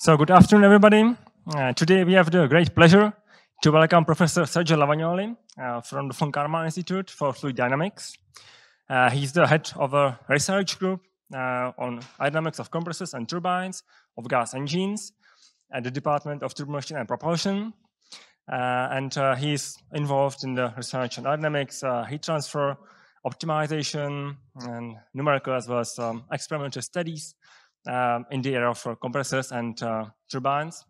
So good afternoon, everybody. Today we have the great pleasure to welcome Professor Sergia Lavagnoliho from the Karman Institute for Fluid Dynamics. He's the head of a research group on aerodynamics of compressors and turbines of gas engines at the Department of Turbomachinery and Propulsion. And he's involved in the research on aerodynamics, heat transfer, optimization, and numerical as well as experimental studies in the area of compressors and turbines.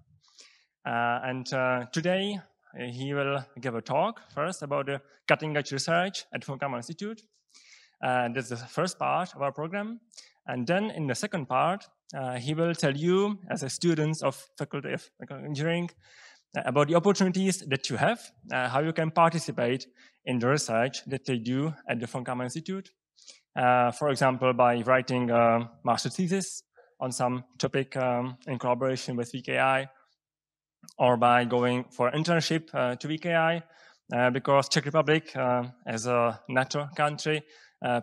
Today he will give a talk first about the cutting-edge research at Karman Institute. That's the first part of our program. And then in the second part, he will tell you, as a student of Faculty of Engineering, about the opportunities that you have, how you can participate in the research that they do at the Karman Institute. For example, by writing a master thesis on some topic in collaboration with VKI, or by going for internship to VKI, because Czech Republic, as a NATO country,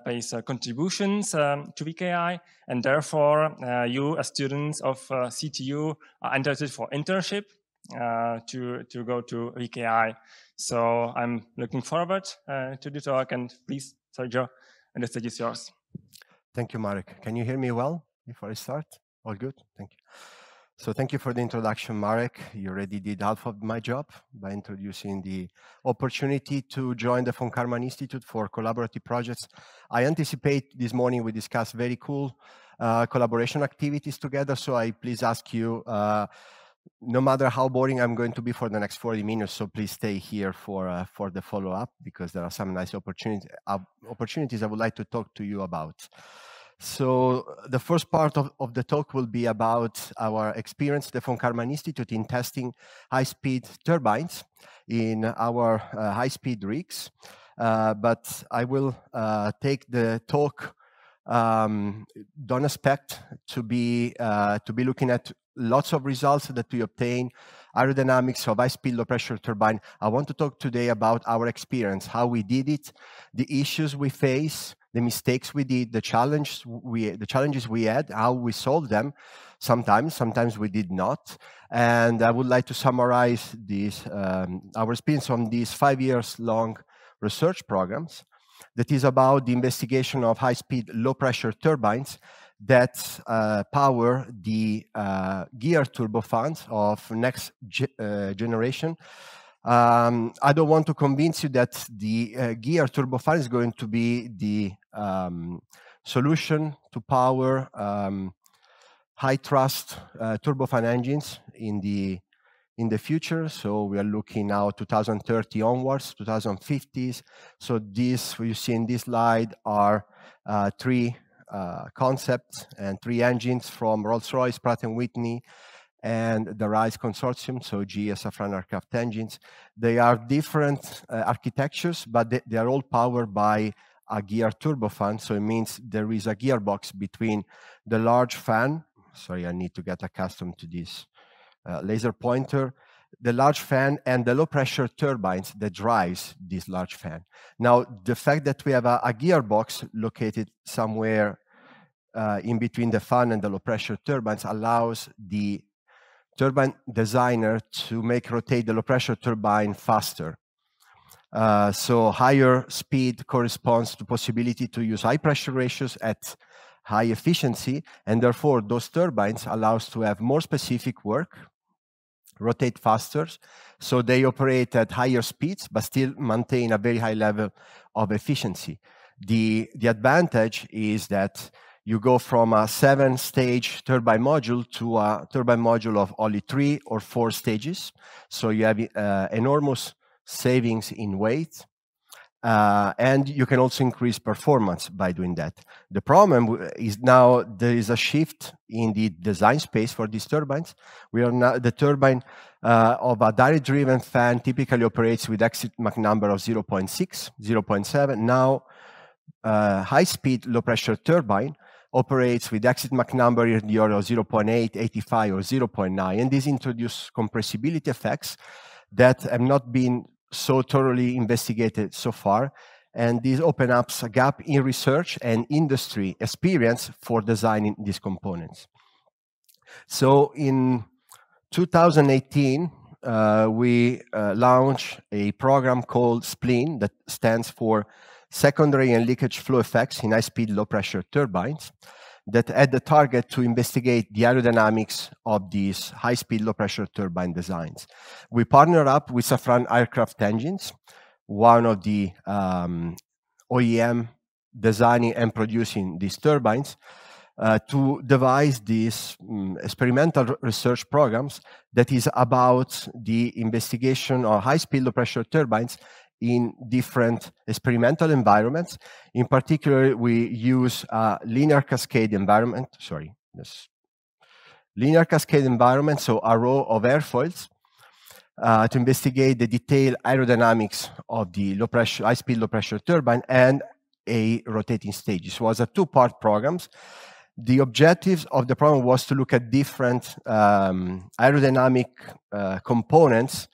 pays contributions to VKI, and therefore you, as students of CTU, are entitled for internship to go to VKI. So I'm looking forward to the talk, and please, Sergio, the stage is yours. Thank you, Marek. Can you hear me well before I start? All good? Thank you. So thank you for the introduction, Marek. You already did half of my job by introducing the opportunity to join the Karman Institute for collaborative projects. I anticipate this morning we discuss very cool collaboration activities together, so I please ask you, no matter how boring I'm going to be for the next 40 minutes, so please stay here for the follow-up, because there are some nice opportunities I would like to talk to you about. So the first part of the talk will be about our experience at the Karman Institute in testing high-speed turbines in our high-speed rigs. But I will take the talk, don't expect to be looking at lots of results that we obtain, aerodynamics of high-speed low-pressure turbine. I want to talk today about our experience, how we did it, the issues we face, the mistakes we did, the challenges we had, how we solved them. Sometimes we did not. And I would like to summarize this, our experience on these 5 years long research programs that is about the investigation of high-speed low-pressure turbines that power the gear turbofans of next generation. I don't want to convince you that the gear turbofan is going to be the solution to power high thrust turbofan engines in the future. So we are looking now 2030 onwards, 2050s. So this you see in this slide are three concepts and three engines from Rolls-Royce, Pratt & Whitney, and the RISE consortium, so GE Safran aircraft engines. They are different architectures, but they are all powered by a gear turbofan. So it means there is a gearbox between the large fan. Sorry, I need to get accustomed to this laser pointer. The large fan and the low pressure turbines that drives this large fan. Now, the fact that we have a gearbox located somewhere in between the fan and the low pressure turbines allows the turbine designer to make rotate the low pressure turbine faster. So higher speed corresponds to possibility to use high pressure ratios at high efficiency, and therefore those turbines allows to have more specific work, rotate faster, so they operate at higher speeds but still maintain a very high level of efficiency. The advantage is that you go from a 7-stage turbine module to a turbine module of only 3 or 4 stages. So you have enormous savings in weight, and you can also increase performance by doing that. The problem is now there is a shift in the design space for these turbines. We are now, the turbine of a direct-driven fan typically operates with exit Mach number of 0.6, 0.7. Now, high-speed, low-pressure turbine operates with exit Mach number in the order of 0.8, 85, or 0.9. And these introduce compressibility effects that have not been so thoroughly investigated so far. And this opens up a gap in research and industry experience for designing these components. So in 2018, we launched a program called SPLEEN, that stands for Secondary and Leakage Flow Effects in High-Speed, Low-Pressure Turbines, that had the target to investigate the aerodynamics of these high-speed, low-pressure turbine designs. We partnered up with Safran Aircraft Engines, one of the OEM designing and producing these turbines, to devise these experimental research programs that is about the investigation of high-speed, low-pressure turbines in different experimental environments. In particular, we use a linear cascade environment, linear cascade environment, so a row of airfoils, to investigate the detailed aerodynamics of the low-pressure, high-speed, low-pressure turbine and a rotating stage. This was a two-part program. The objectives of the program was to look at different aerodynamic components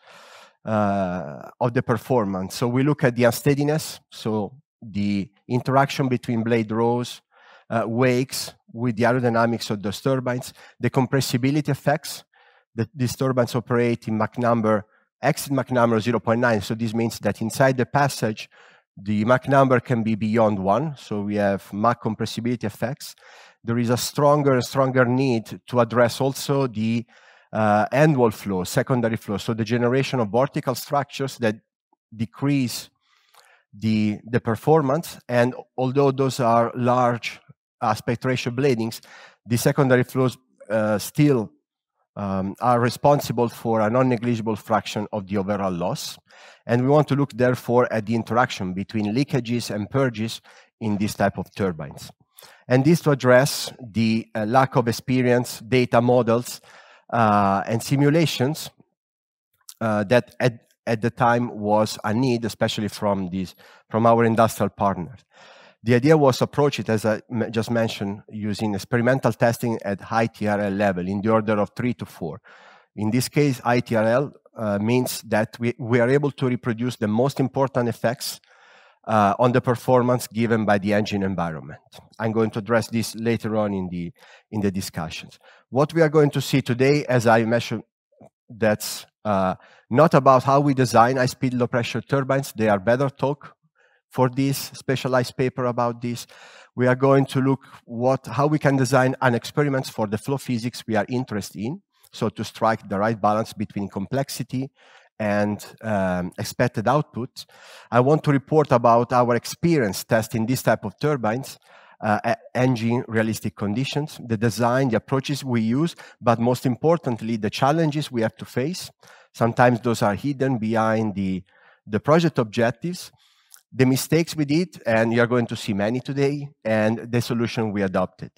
of the performance. So we look at the unsteadiness, so the interaction between blade rows, wakes with the aerodynamics of those turbines, the compressibility effects that these turbines operate in exit Mach number 0.9. So this means that inside the passage, the Mach number can be beyond 1. So we have Mach compressibility effects. There is a stronger and stronger need to address also the end wall flow, secondary flow, so the generation of vertical structures that decrease the performance. And although those are large aspect ratio bladings, the secondary flows still are responsible for a non-negligible fraction of the overall loss. And we want to look, therefore, at the interaction between leakages and purges in this type of turbines. And this to address the lack of experience, data models, and simulations that at the time was a need, especially from our industrial partners. The idea was to approach it, as I just mentioned, using experimental testing at high TRL level in the order of 3 to 4. In this case, high TRL means that we are able to reproduce the most important effects on the performance given by the engine environment. I'm going to address this later on in the discussions. What we are going to see today, as I mentioned, that's not about how we design high-speed, low-pressure turbines. They are better talk for this specialized paper about this. We are going to look how we can design an experiment for the flow physics we are interested in, so to strike the right balance between complexity and expected output. I want to report about our experience testing this type of turbines at engine realistic conditions, the design, the approaches we use, but most importantly, the challenges we have to face. Sometimes those are hidden behind the project objectives, the mistakes we did, and you're going to see many today, and the solution we adopted.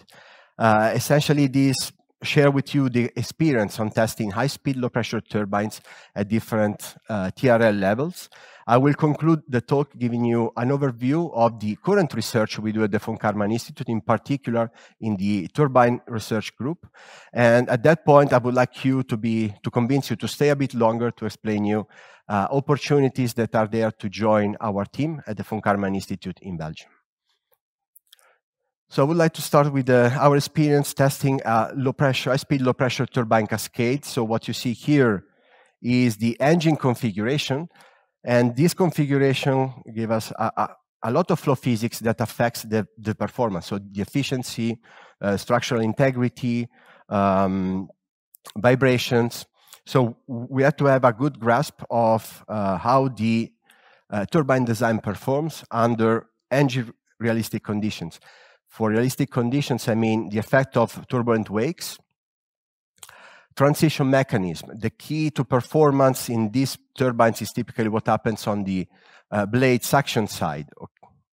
Essentially, this share with you the experience on testing high-speed, low-pressure turbines at different TRL levels. I will conclude the talk giving you an overview of the current research we do at the Karman Institute, in particular in the turbine research group. And at that point, I would like you to convince you to stay a bit longer to explain you opportunities that are there to join our team at the Karman Institute in Belgium. So I would like to start with our experience testing high-speed, low-pressure turbine cascade. So what you see here is the engine configuration. And this configuration gives us a lot of flow physics that affects the performance. So the efficiency, structural integrity, vibrations. So we have to have a good grasp of how the turbine design performs under engine realistic conditions. For realistic conditions, I mean the effect of turbulent wakes, transition mechanism. The key to performance in these turbines is typically what happens on the blade suction side.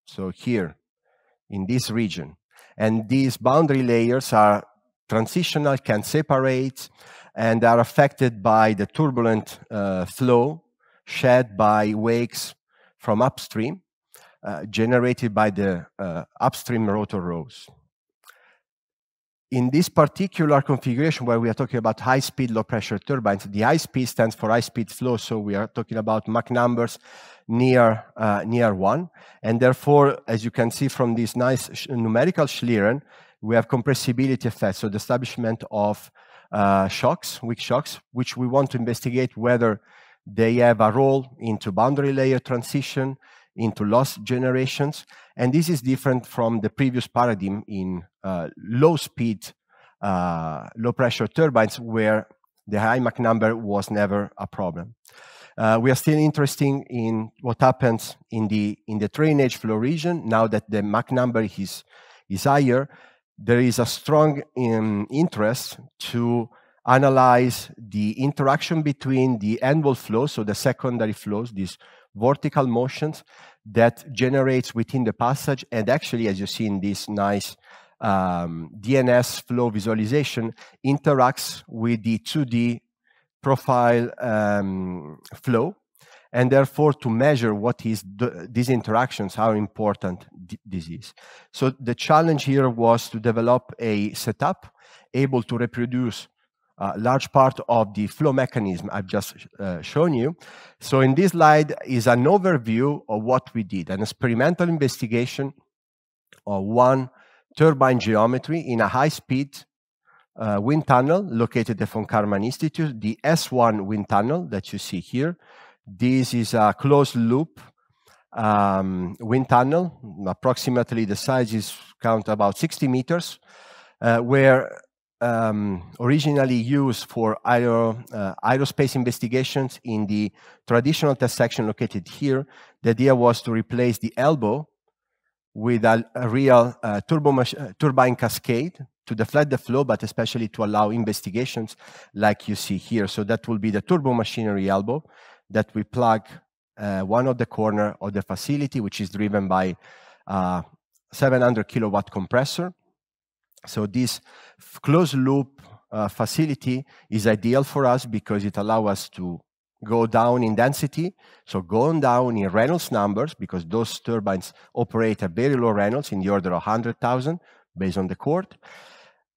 So here, in this region. And these boundary layers are transitional, can separate, and are affected by the turbulent flow shed by wakes from upstream, generated by the upstream rotor rows. In this particular configuration where we are talking about high-speed, low-pressure turbines, the high speed stands for high-speed flow, so we are talking about Mach numbers near 1. And therefore, as you can see from this nice numerical Schlieren, we have compressibility effects, so the establishment of shocks, weak shocks, which we want to investigate whether they have a role into boundary layer transition, into loss generations. And this is different from the previous paradigm in low speed, low pressure turbines, where the high Mach number was never a problem. We are still interested in what happens in the drainage flow region. Now that the Mach number is higher, there is a strong interest to analyze the interaction between the end wall flows, so the secondary flows, these vertical motions that generates within the passage, and actually, as you see in this nice DNS flow visualization, interacts with the 2D profile flow, and therefore to measure what is these interactions, how important this is. So the challenge here was to develop a setup able to reproduce a large part of the flow mechanism I've just shown you. So in this slide is an overview of what we did, an experimental investigation of one turbine geometry in a high-speed wind tunnel located at Karman Institute, the S1 wind tunnel that you see here. This is a closed-loop wind tunnel. Approximately the size is count about 60 meters, where originally used for aerospace investigations in the traditional test section located here. The idea was to replace the elbow with a real turbine cascade to deflect the flow, but especially to allow investigations like you see here. So that will be the turbomachinery elbow that we plug one of the corner of the facility, which is driven by a 700 kilowatt compressor. So this closed loop facility is ideal for us because it allows us to go down in density, so going down in Reynolds numbers, because those turbines operate at very low Reynolds in the order of 100,000 based on the chord.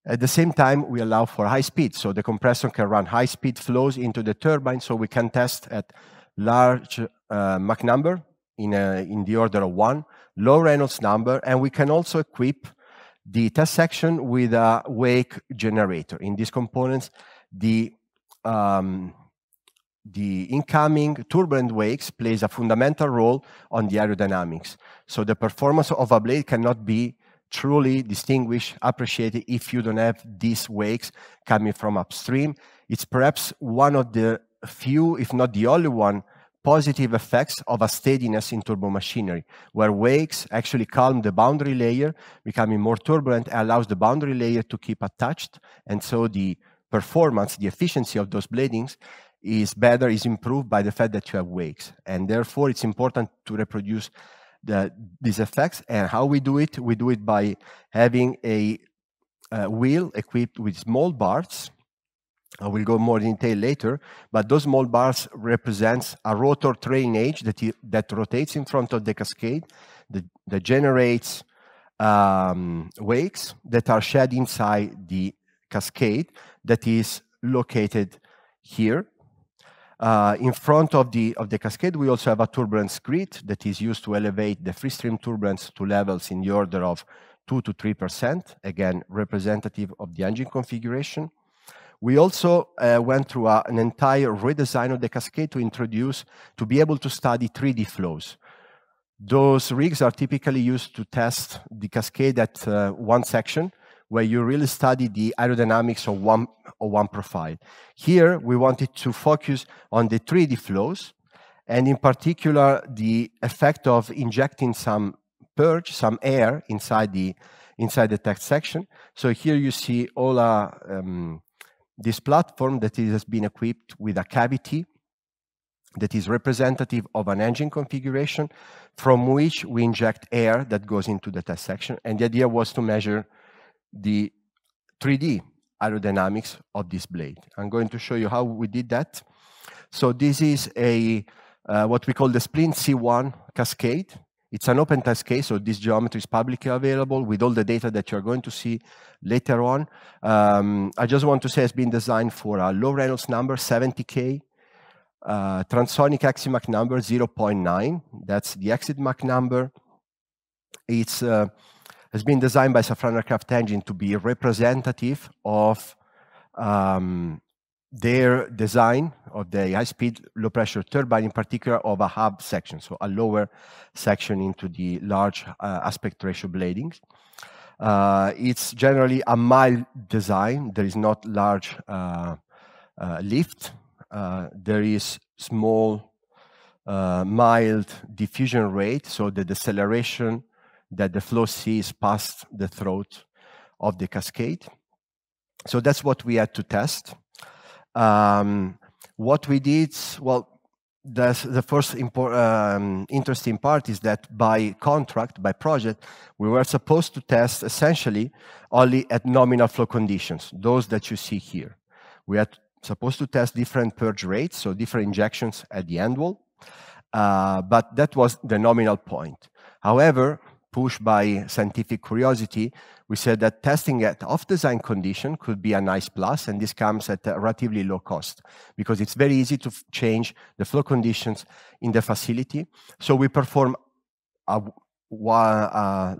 At the same time, we allow for high speed, so the compressor can run high speed flows into the turbine, so we can test at large Mach number in the order of 1, low Reynolds number, and we can also equip the test section with a wake generator. In these components, the incoming turbulent wakes plays a fundamental role on the aerodynamics. So the performance of a blade cannot be truly distinguished, appreciated if you don't have these wakes coming from upstream. It's perhaps one of the few, if not the only one, positive effects of a steadiness in turbomachinery, where wakes actually calm the boundary layer, becoming more turbulent, and allows the boundary layer to keep attached, and so the performance, the efficiency of those bladings is better, is improved by the fact that you have wakes. And therefore, it's important to reproduce these effects. And how we do it? We do it by having a wheel equipped with small bars. I will go more in detail later, but those small bars represents a rotor trainage that rotates in front of the cascade, that generates wakes that are shed inside the cascade that is located here. In front of the cascade, we also have a turbulence grid that is used to elevate the free stream turbulence to levels in the order of 2 to 3%, again, representative of the engine configuration. We also went through an entire redesign of the cascade to be able to study 3D flows. Those rigs are typically used to test the cascade at one section, where you really study the aerodynamics of one profile. Here, we wanted to focus on the 3D flows, and in particular, the effect of injecting some purge, some air inside the test section. So here you see all this platform that has been equipped with a cavity that is representative of an engine configuration from which we inject air that goes into the test section. And the idea was to measure the 3D aerodynamics of this blade. I'm going to show you how we did that. So this is what we call the Splint C1 cascade. It's an open test case, so this geometry is publicly available with all the data that you're going to see later on. I just want to say it's been designed for a low Reynolds number, 70K, transsonic exit Mach number, 0.9. That's the exit Mach number. It's has been designed by Safran Aircraft Engine to be representative of their design of the high-speed, low-pressure turbine, in particular of a hub section, so a lower section into the large aspect ratio bladings. It's generally a mild design. There is not large lift. There is small, mild diffusion rate, so the deceleration that the flow sees past the throat of the cascade. So that's what we had to test. What we did, well, the first interesting part is that by contract, by project, we were supposed to test essentially only at nominal flow conditions, those that you see here. We are supposed to test different purge rates, so different injections at the end wall, but that was the nominal point. However, pushed by scientific curiosity, we said that testing at off-design condition could be a nice plus, and this comes at a relatively low cost, because it's very easy to change the flow conditions in the facility. So we perform a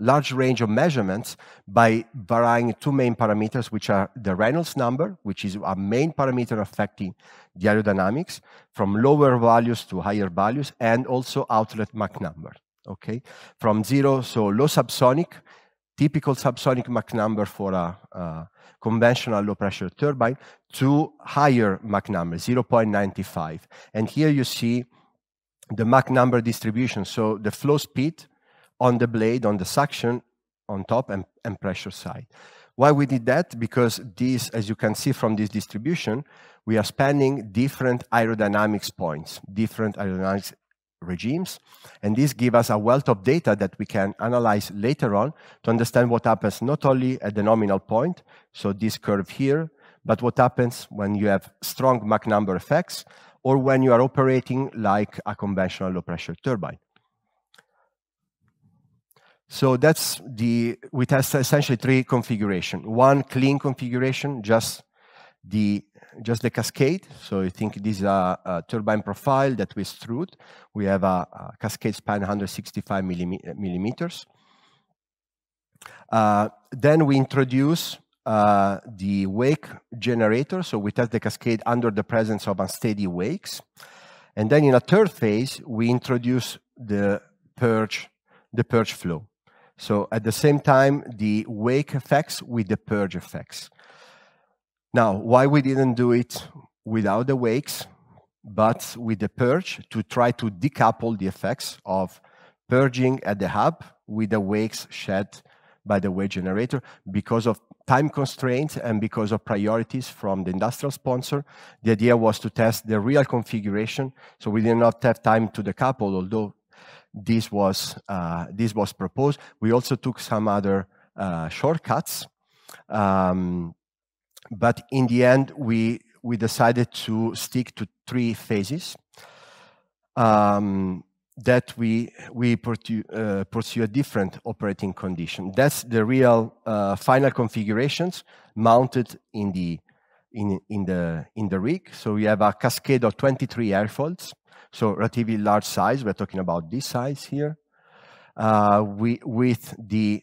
large range of measurements by varying two main parameters, which are the Reynolds number, which is a main parameter affecting the aerodynamics, from lower values to higher values, and also outlet Mach number. Okay, from 0, so low subsonic, typical subsonic Mach number for a conventional low-pressure turbine, to higher Mach number, 0.95. And here you see the Mach number distribution, so the flow speed on the blade, on the suction, on top, and pressure side. Why we did that? Because this, as you can see from this distribution, we are spanning different aerodynamics points, different aerodynamics regimes, and this gives us a wealth of data that we can analyze later on to understand what happens not only at the nominal point, so this curve here, but what happens when you have strong Mach number effects or when you are operating like a conventional low-pressure turbine. So that's we test essentially three configurations. One clean configuration, just the cascade. So you think this is a turbine profile that we extrude. We have a cascade span 165 millimeters. Then we introduce the wake generator. So we test the cascade under the presence of unsteady wakes. And then in a third phase, we introduce the purge flow. So at the same time, the wake effects with the purge effects. Now, why we didn't do it without the wakes, but with the purge, to try to decouple the effects of purging at the hub with the wakes shed by the wake generator? Because of time constraints and because of priorities from the industrial sponsor, the idea was to test the real configuration, so we did not have time to decouple, although this was proposed. We also took some other shortcuts. But in the end, we decided to stick to three phases that we pursue a different operating condition. That's the real final configurations mounted in the rig. So we have a cascade of 23 airfoils, so relatively large size. We're talking about this size here. With the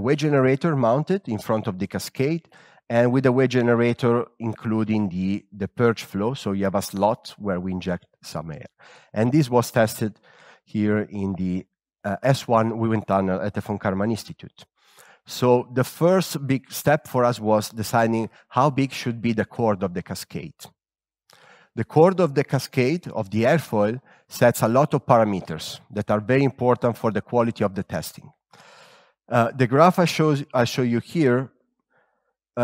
wake generator mounted in front of the cascade, and with the wake generator including the purge flow, so you have a slot where we inject some air. And this was tested here in the S1 wind tunnel at the Karman Institute. So the first big step for us was deciding how big should be the chord of the cascade. The chord of the cascade of the airfoil sets a lot of parameters that are very important for the quality of the testing. The graph I show you here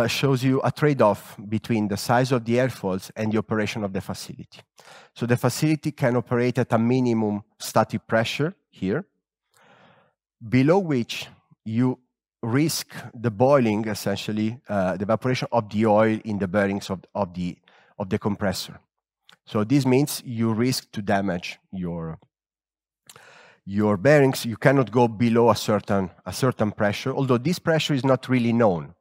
shows you a trade-off between the size of the airfoils and the operation of the facility. So the facility can operate at a minimum static pressure here, below which you risk the boiling, essentially, the evaporation of the oil in the bearings of the compressor. So this means you risk to damage your bearings. You cannot go below a certain pressure, although this pressure is not really known.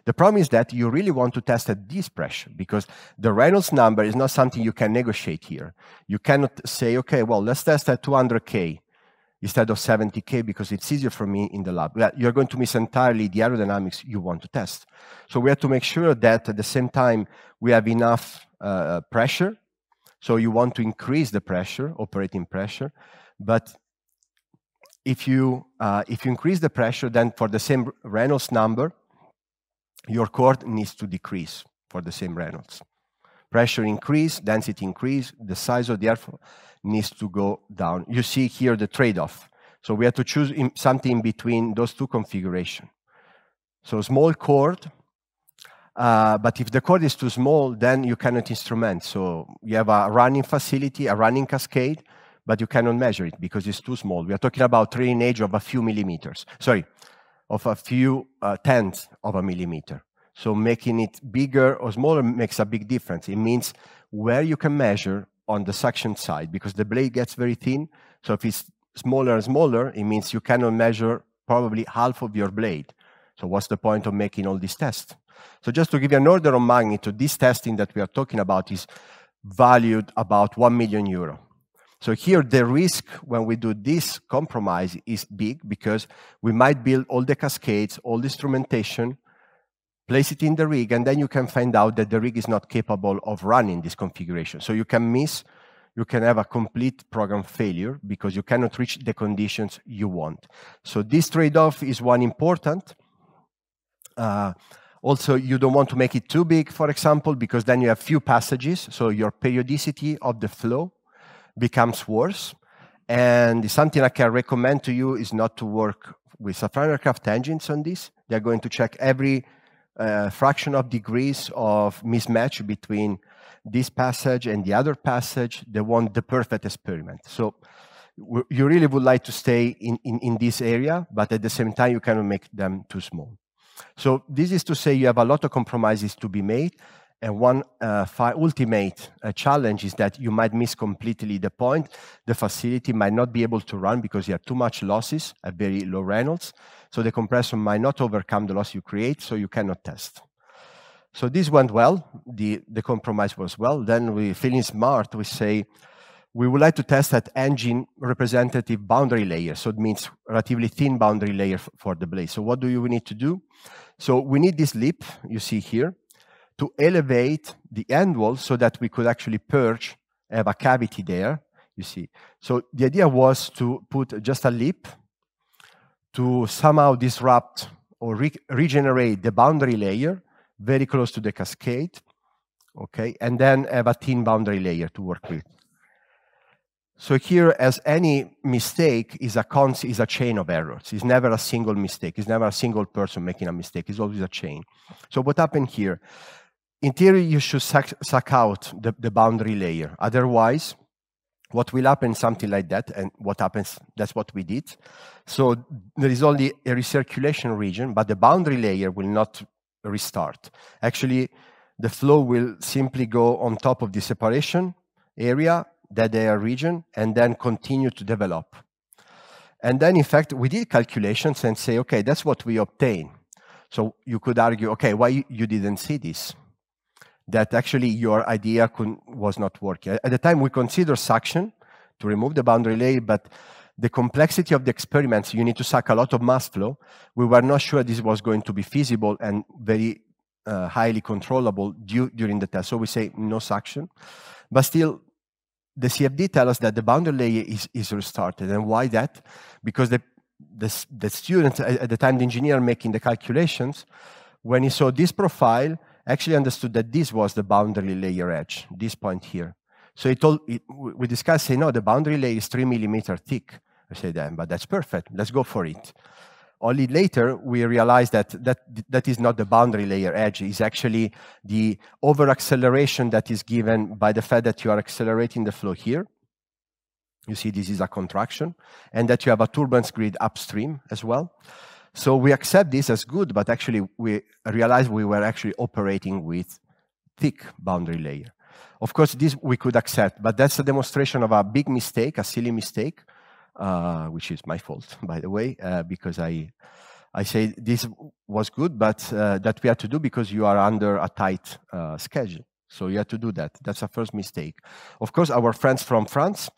The problem is that you really want to test at this pressure, because the Reynolds number is not something you can negotiate here. You cannot say, okay, well, let's test at 200K. instead of 70K because it's easier for me in the lab. You're going to miss entirely the aerodynamics you want to test. So we have to make sure that at the same time we have enough pressure. So you want to increase the pressure, operating pressure, but if you increase the pressure, then for the same Reynolds number, your chord needs to decrease for the same Reynolds. Pressure increase, density increase, the size of the airfoil needs to go down. You see here the trade-off. So we have to choose something in between those two configurations. So small chord, but if the chord is too small, then you cannot instrument. So you have a running facility, a running cascade, but you cannot measure it because it's too small. We are talking about trailing age of a few millimeters. Sorry, of a few tenths of a millimeter. So making it bigger or smaller makes a big difference. It means where you can measure on the suction side, because the blade gets very thin. So if it's smaller and smaller, it means you cannot measure probably half of your blade. So what's the point of making all these tests? So just to give you an order of magnitude, this testing that we are talking about is valued about €1 million. So here the risk when we do this compromise is big because we might build all the cascades, all the instrumentation, place it in the rig, and then you can find out that the rig is not capable of running this configuration. So you can have a complete program failure because you cannot reach the conditions you want. So this trade-off is one important. Also, you don't want to make it too big, for example, because then you have few passages, so your periodicity of the flow becomes worse. And something I can recommend to you is not to work with safran aircraft engines on this. They're going to check every fraction of degrees of mismatch between this passage and the other passage. They want the perfect experiment. So you really would like to stay in this area, but at the same time, you cannot make them too small. So this is to say you have a lot of compromises to be made. And one ultimate challenge is that you might miss completely the point. The facility might not be able to run because you have too much losses at very low Reynolds. So the compressor might not overcome the loss you create, so you cannot test. So this went well. The compromise was well. Then we, feeling smart, we say, we would like to test that engine representative boundary layer. So it means relatively thin boundary layer for the blade. So what do we need to do? So we need this lip, you see here, to elevate the end wall so that we could actually purge, have a cavity there, you see. So the idea was to put just a lip to somehow disrupt or regenerate the boundary layer very close to the cascade, okay, and then have a thin boundary layer to work with. So here, as any mistake is a chain of errors. It's never a single mistake. It's never a single person making a mistake. It's always a chain. So what happened here? In theory, you should suck out the boundary layer. Otherwise, what will happen is something like that, and what happens, that's what we did. So there is only a recirculation region, but the boundary layer will not restart. Actually, the flow will simply go on top of the separation area, dead air region, and then continue to develop. And then, in fact, we did calculations and say, okay, that's what we obtained. So you could argue, okay, why you didn't see this? That actually your idea was not working. At the time, we considered suction to remove the boundary layer, but the complexity of the experiments, you need to suck a lot of mass flow. We were not sure this was going to be feasible and very highly controllable during the test. So we say no suction. But still, the CFD tells us that the boundary layer is restarted. And why that? Because the student, at the time, the engineer making the calculations, when he saw this profile, actually understood that this was the boundary layer edge, this point here. So we discussed, say, no, the boundary layer is 3 millimeters thick. I say, then, but that's perfect. Let's go for it. Only later, we realized that is not the boundary layer edge. It's actually the over-acceleration that is given by the fact that you are accelerating the flow here. You see this is a contraction. And that you have a turbulence grid upstream as well. So we accept this as good, but actually we realized we were actually operating with thick boundary layer. Of course, this we could accept, but that's a demonstration of a big mistake, a silly mistake, which is my fault, by the way, because I say this was good, but that we had to do because you are under a tight schedule. So you had to do that. That's a first mistake. Of course, our friends from France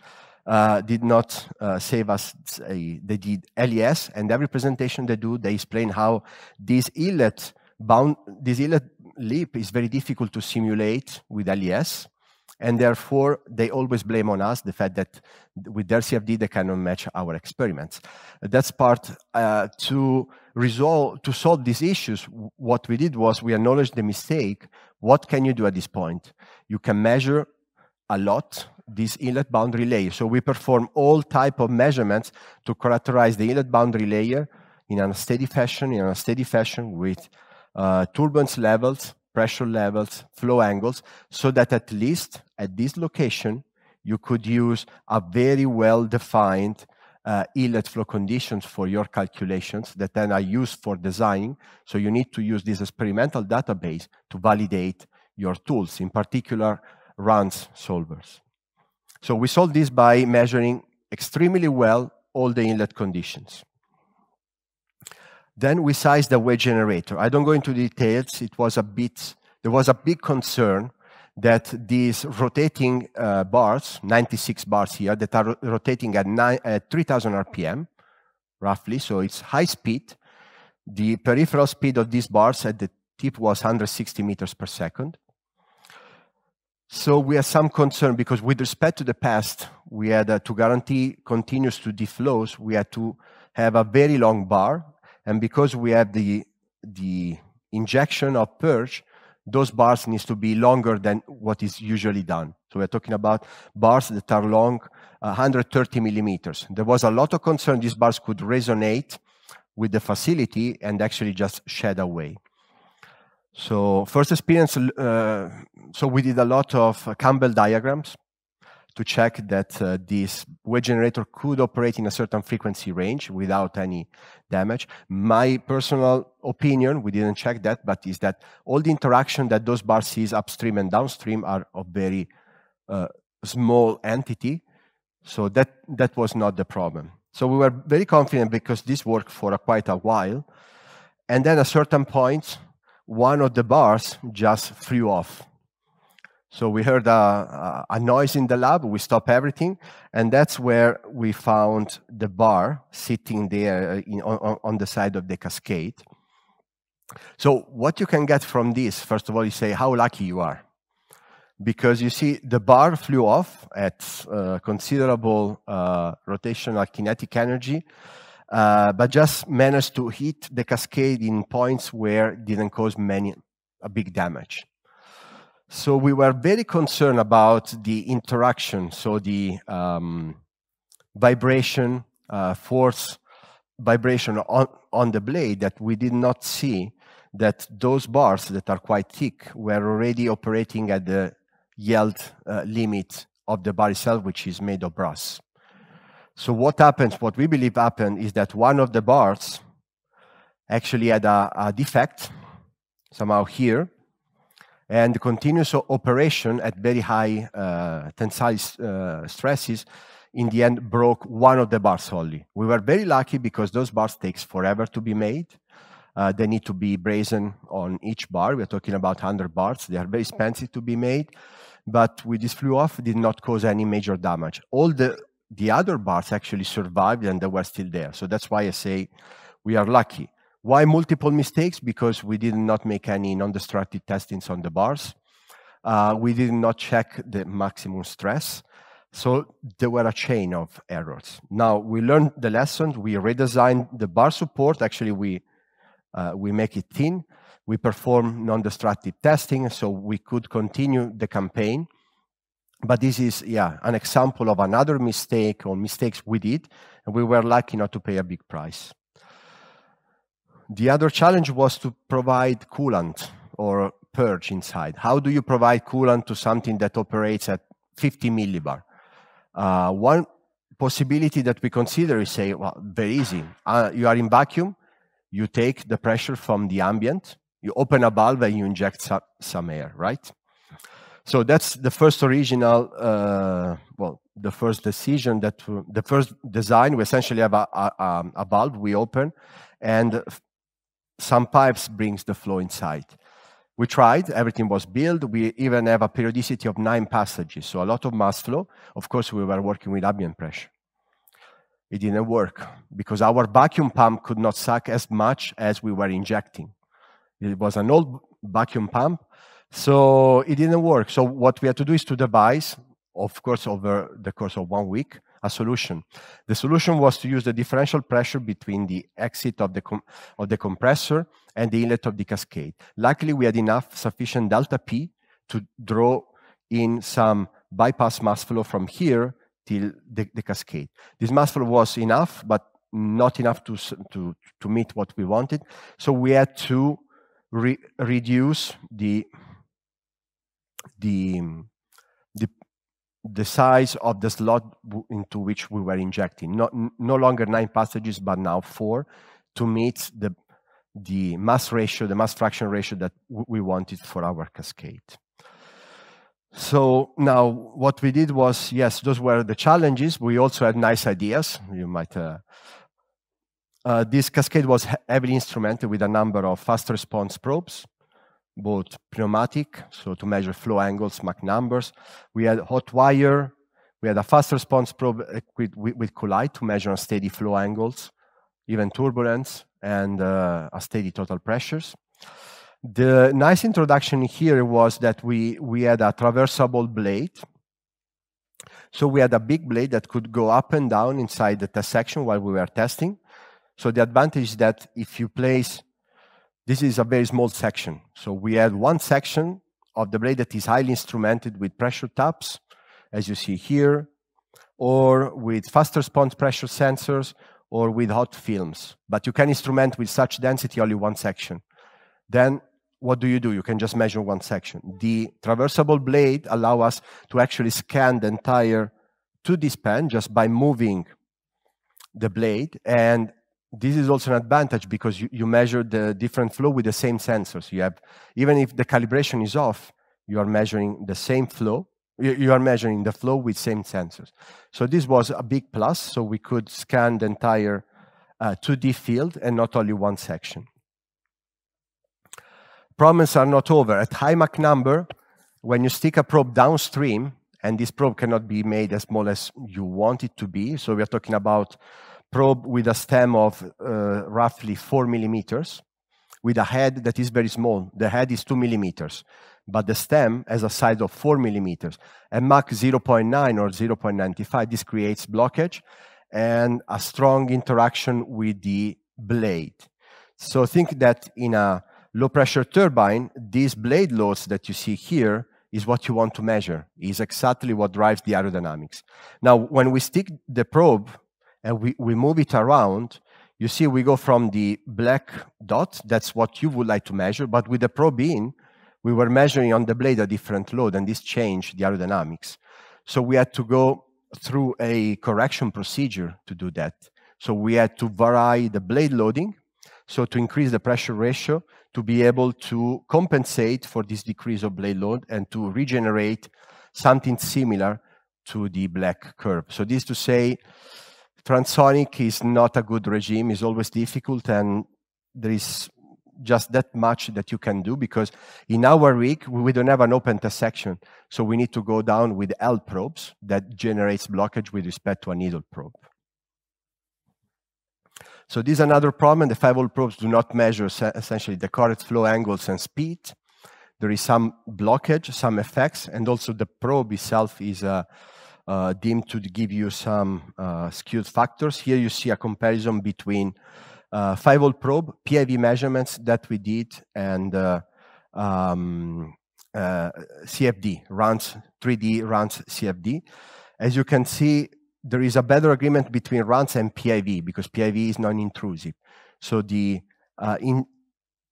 did not save us. They did LES, and every presentation they do, they explain how this inlet leap is very difficult to simulate with LES, and therefore they always blame on us the fact that with their CFD they cannot match our experiments. That's part to solve these issues. What we did was we acknowledged the mistake. What can you do at this point? You can measure a lot this inlet boundary layer. So we perform all type of measurements to characterize the inlet boundary layer in a steady fashion with turbulence levels, pressure levels, flow angles, so that at least at this location, you could use a very well-defined inlet flow conditions for your calculations that then are used for designing. So you need to use this experimental database to validate your tools, in particular, runs solvers. So we solved this by measuring extremely well all the inlet conditions. Then we sized the weight generator. I don't go into details. There was a big concern that these rotating bars, 96 bars here, that are rotating at 3,000 RPM, roughly, so it's high speed. The peripheral speed of these bars at the tip was 160 meters per second. So we had some concern because with respect to the past, we had to guarantee continuous 2D flows, we had to have a very long bar. And because we have the injection of purge, those bars needs to be longer than what is usually done. So we're talking about bars that are long 130 millimeters. There was a lot of concern these bars could resonate with the facility and actually just shed away. So first experience, so we did a lot of Campbell diagrams to check that this weight generator could operate in a certain frequency range without any damage. My personal opinion, we didn't check that, but is that all the interaction that those bars sees upstream and downstream are of very small entity. So that was not the problem. So we were very confident because this worked for quite a while. And then at a certain point, one of the bars just flew off. So we heard a noise in the lab, we stopped everything, and that's where we found the bar sitting there on the side of the cascade. So what you can get from this, first of all, you say how lucky you are. Because you see the bar flew off at considerable rotational kinetic energy, but just managed to hit the cascade in points where it didn't cause a big damage. So we were very concerned about the interaction, so the vibration, force vibration on the blade, that we did not see that those bars that are quite thick were already operating at the yield limit of the bar itself, which is made of brass. So what happens, what we believe happened, is that one of the bars actually had a defect somehow here, and the continuous operation at very high tensile stresses in the end broke one of the bars only. We were very lucky because those bars takes forever to be made. They need to be brazen on each bar. We're talking about 100 bars. They are very expensive to be made. But with this flew off, it did not cause any major damage. All the other bars actually survived and they were still there. So that's why I say we are lucky. Why multiple mistakes? Because we did not make any non-destructive testings on the bars. We did not check the maximum stress. So there were a chain of errors. Now, we learned the lesson. We redesigned the bar support. Actually, we make it thin. We perform non-destructive testing, so we could continue the campaign. But this is, an example of another mistake or mistakes we did, and we were lucky not to pay a big price. The other challenge was to provide coolant or purge inside. How do you provide coolant to something that operates at 50 millibar? One possibility that we consider is say, well, very easy. You are in vacuum, you take the pressure from the ambient, you open a valve and you inject some air, right? So that's the first original, the first decision, the first design. We essentially have a valve we open, and some pipes brings the flow inside. We tried, everything was built. We even have a periodicity of 9 passages, so a lot of mass flow. Of course, we were working with ambient pressure. It didn't work because our vacuum pump could not suck as much as we were injecting. It was an old vacuum pump, so it didn't work. So what we had to do is to devise, of course, over the course of 1 week, a solution. The solution was to use the differential pressure between the exit of the compressor and the inlet of the cascade. Luckily, we had enough sufficient delta P to draw in some bypass mass flow from here till the cascade. This mass flow was enough, but not enough to meet what we wanted. So we had to reduce the size of the slot into which we were injecting. No longer 9 passages, but now 4, to meet the mass ratio, the mass fraction ratio that we wanted for our cascade. So now what we did was, yes, those were the challenges. We also had nice ideas. You might. This cascade was heavily instrumented with a number of fast response probes, both pneumatic, so to measure flow angles, Mach numbers. We had hot wire. We had a fast response probe equipped with Collide to measure steady flow angles, even turbulence, and a steady total pressures. The nice introduction here was that we had a traversable blade. So we had a big blade that could go up and down inside the test section while we were testing. So the advantage is that if you place, this is a very small section. So we had one section of the blade that is highly instrumented with pressure taps, as you see here, or with fast response pressure sensors, or with hot films. But you can instrument with such density only one section. Then what do? You can just measure one section. The traversable blade allows us to actually scan the entire 2D span just by moving the blade. And this is also an advantage because you measure the different flow with the same sensors. You have, even if the calibration is off, you are measuring the same flow. You are measuring the flow with same sensors. So this was a big plus. So we could scan the entire 2D field and not only one section. Problems are not over. At high Mach number, when you stick a probe downstream, and this probe cannot be made as small as you want it to be, so we are talking about probe with a stem of roughly 4 millimeters, with a head that is very small. The head is 2 millimeters, but the stem has a size of 4 millimeters. At Mach 0.9 or 0.95, this creates blockage and a strong interaction with the blade. So think that in a low pressure turbine, these blade loads that you see here is what you want to measure, is exactly what drives the aerodynamics. Now, when we stick the probe and we move it around, you see we go from the black dot, that's what you would like to measure, but with the probe in, we were measuring on the blade a different load, and this changed the aerodynamics. So we had to go through a correction procedure to do that. So we had to vary the blade loading, so to increase the pressure ratio, to be able to compensate for this decrease of blade load and to regenerate something similar to the black curve. So this to say, transsonic is not a good regime, it's always difficult, and there is just that much that you can do, because in our rig, we don't have an open test section, so we need to go down with L probes that generates blockage with respect to a needle probe. So this is another problem. The 5-volt probes do not measure essentially the correct flow angles and speed. There is some blockage, some effects, and also the probe itself is deemed to give you some skewed factors. Here you see a comparison between 5-volt probe, PIV measurements that we did, and CFD, runs, 3D runs CFD. As you can see, there is a better agreement between runs and PIV, because PIV is non-intrusive. So the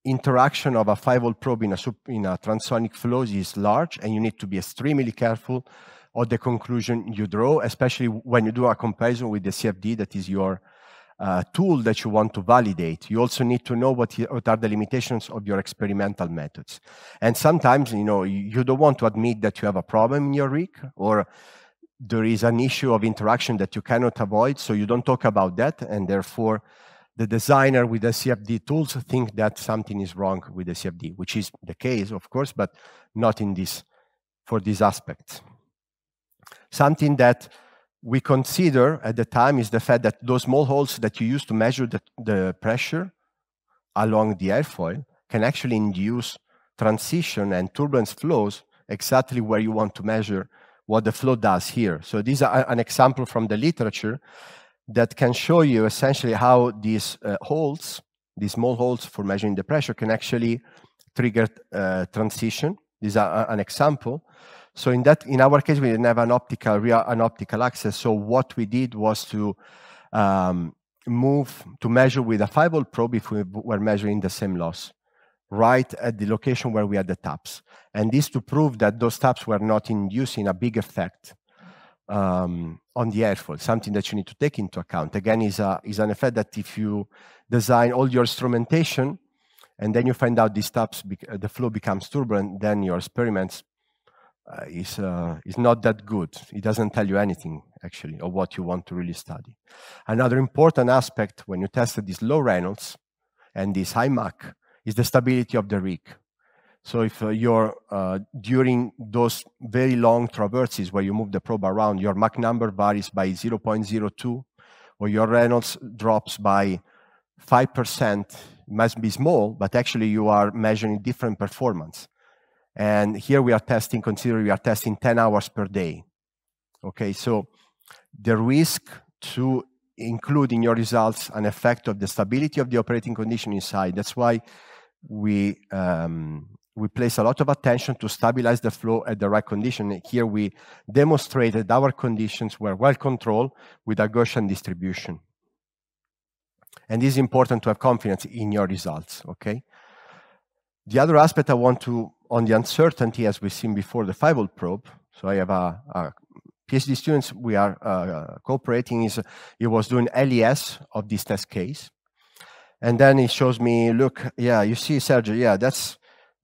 interaction of a 5-volt probe in a transsonic flows is large, and you need to be extremely careful of the conclusion you draw, especially when you do a comparison with the CFD, that is your tool that you want to validate. You also need to know what are the limitations of your experimental methods. And sometimes, you know, you don't want to admit that you have a problem in your rig, or there is an issue of interaction that you cannot avoid, so you don't talk about that, and therefore the designer with the CFD tools think that something is wrong with the CFD, which is the case, of course, but not in this, for this aspect. Something that we consider at the time is the fact that those small holes that you use to measure the pressure along the airfoil can actually induce transition and turbulence flows exactly where you want to measure what the flow does here. So these are an example from the literature that can show you essentially how these holes, these small holes for measuring the pressure, can actually trigger transition. These are an example. So in our case, we didn't have an optical access. So what we did was to move to measure with a 5-volt probe if we were measuring the same loss, right at the location where we had the taps. And this to prove that those taps were not inducing a big effect on the airfoil, something that you need to take into account. Again, is an effect that if you design all your instrumentation and then you find out these taps, the flow becomes turbulent, then your experiments is not that good. It doesn't tell you anything, actually, of what you want to really study. Another important aspect when you tested this low Reynolds and this high Mach is the stability of the rig. So if you're during those very long traverses where you move the probe around, your Mach number varies by 0.02, or your Reynolds drops by 5%, it must be small, but actually you are measuring different performance. And here we are testing, consider we are testing 10 hours per day. Okay, so the risk to include in your results an effect of the stability of the operating condition inside. That's why we place a lot of attention to stabilize the flow at the right condition. Here we demonstrated our conditions were well controlled with a Gaussian distribution. And this is important to have confidence in your results, okay? The other aspect I want to, on the uncertainty, as we've seen before, the 5-volt probe. So I have a PhD students we are cooperating, he was doing LES of this test case. And then he shows me, look, yeah, you see, Sergio, yeah,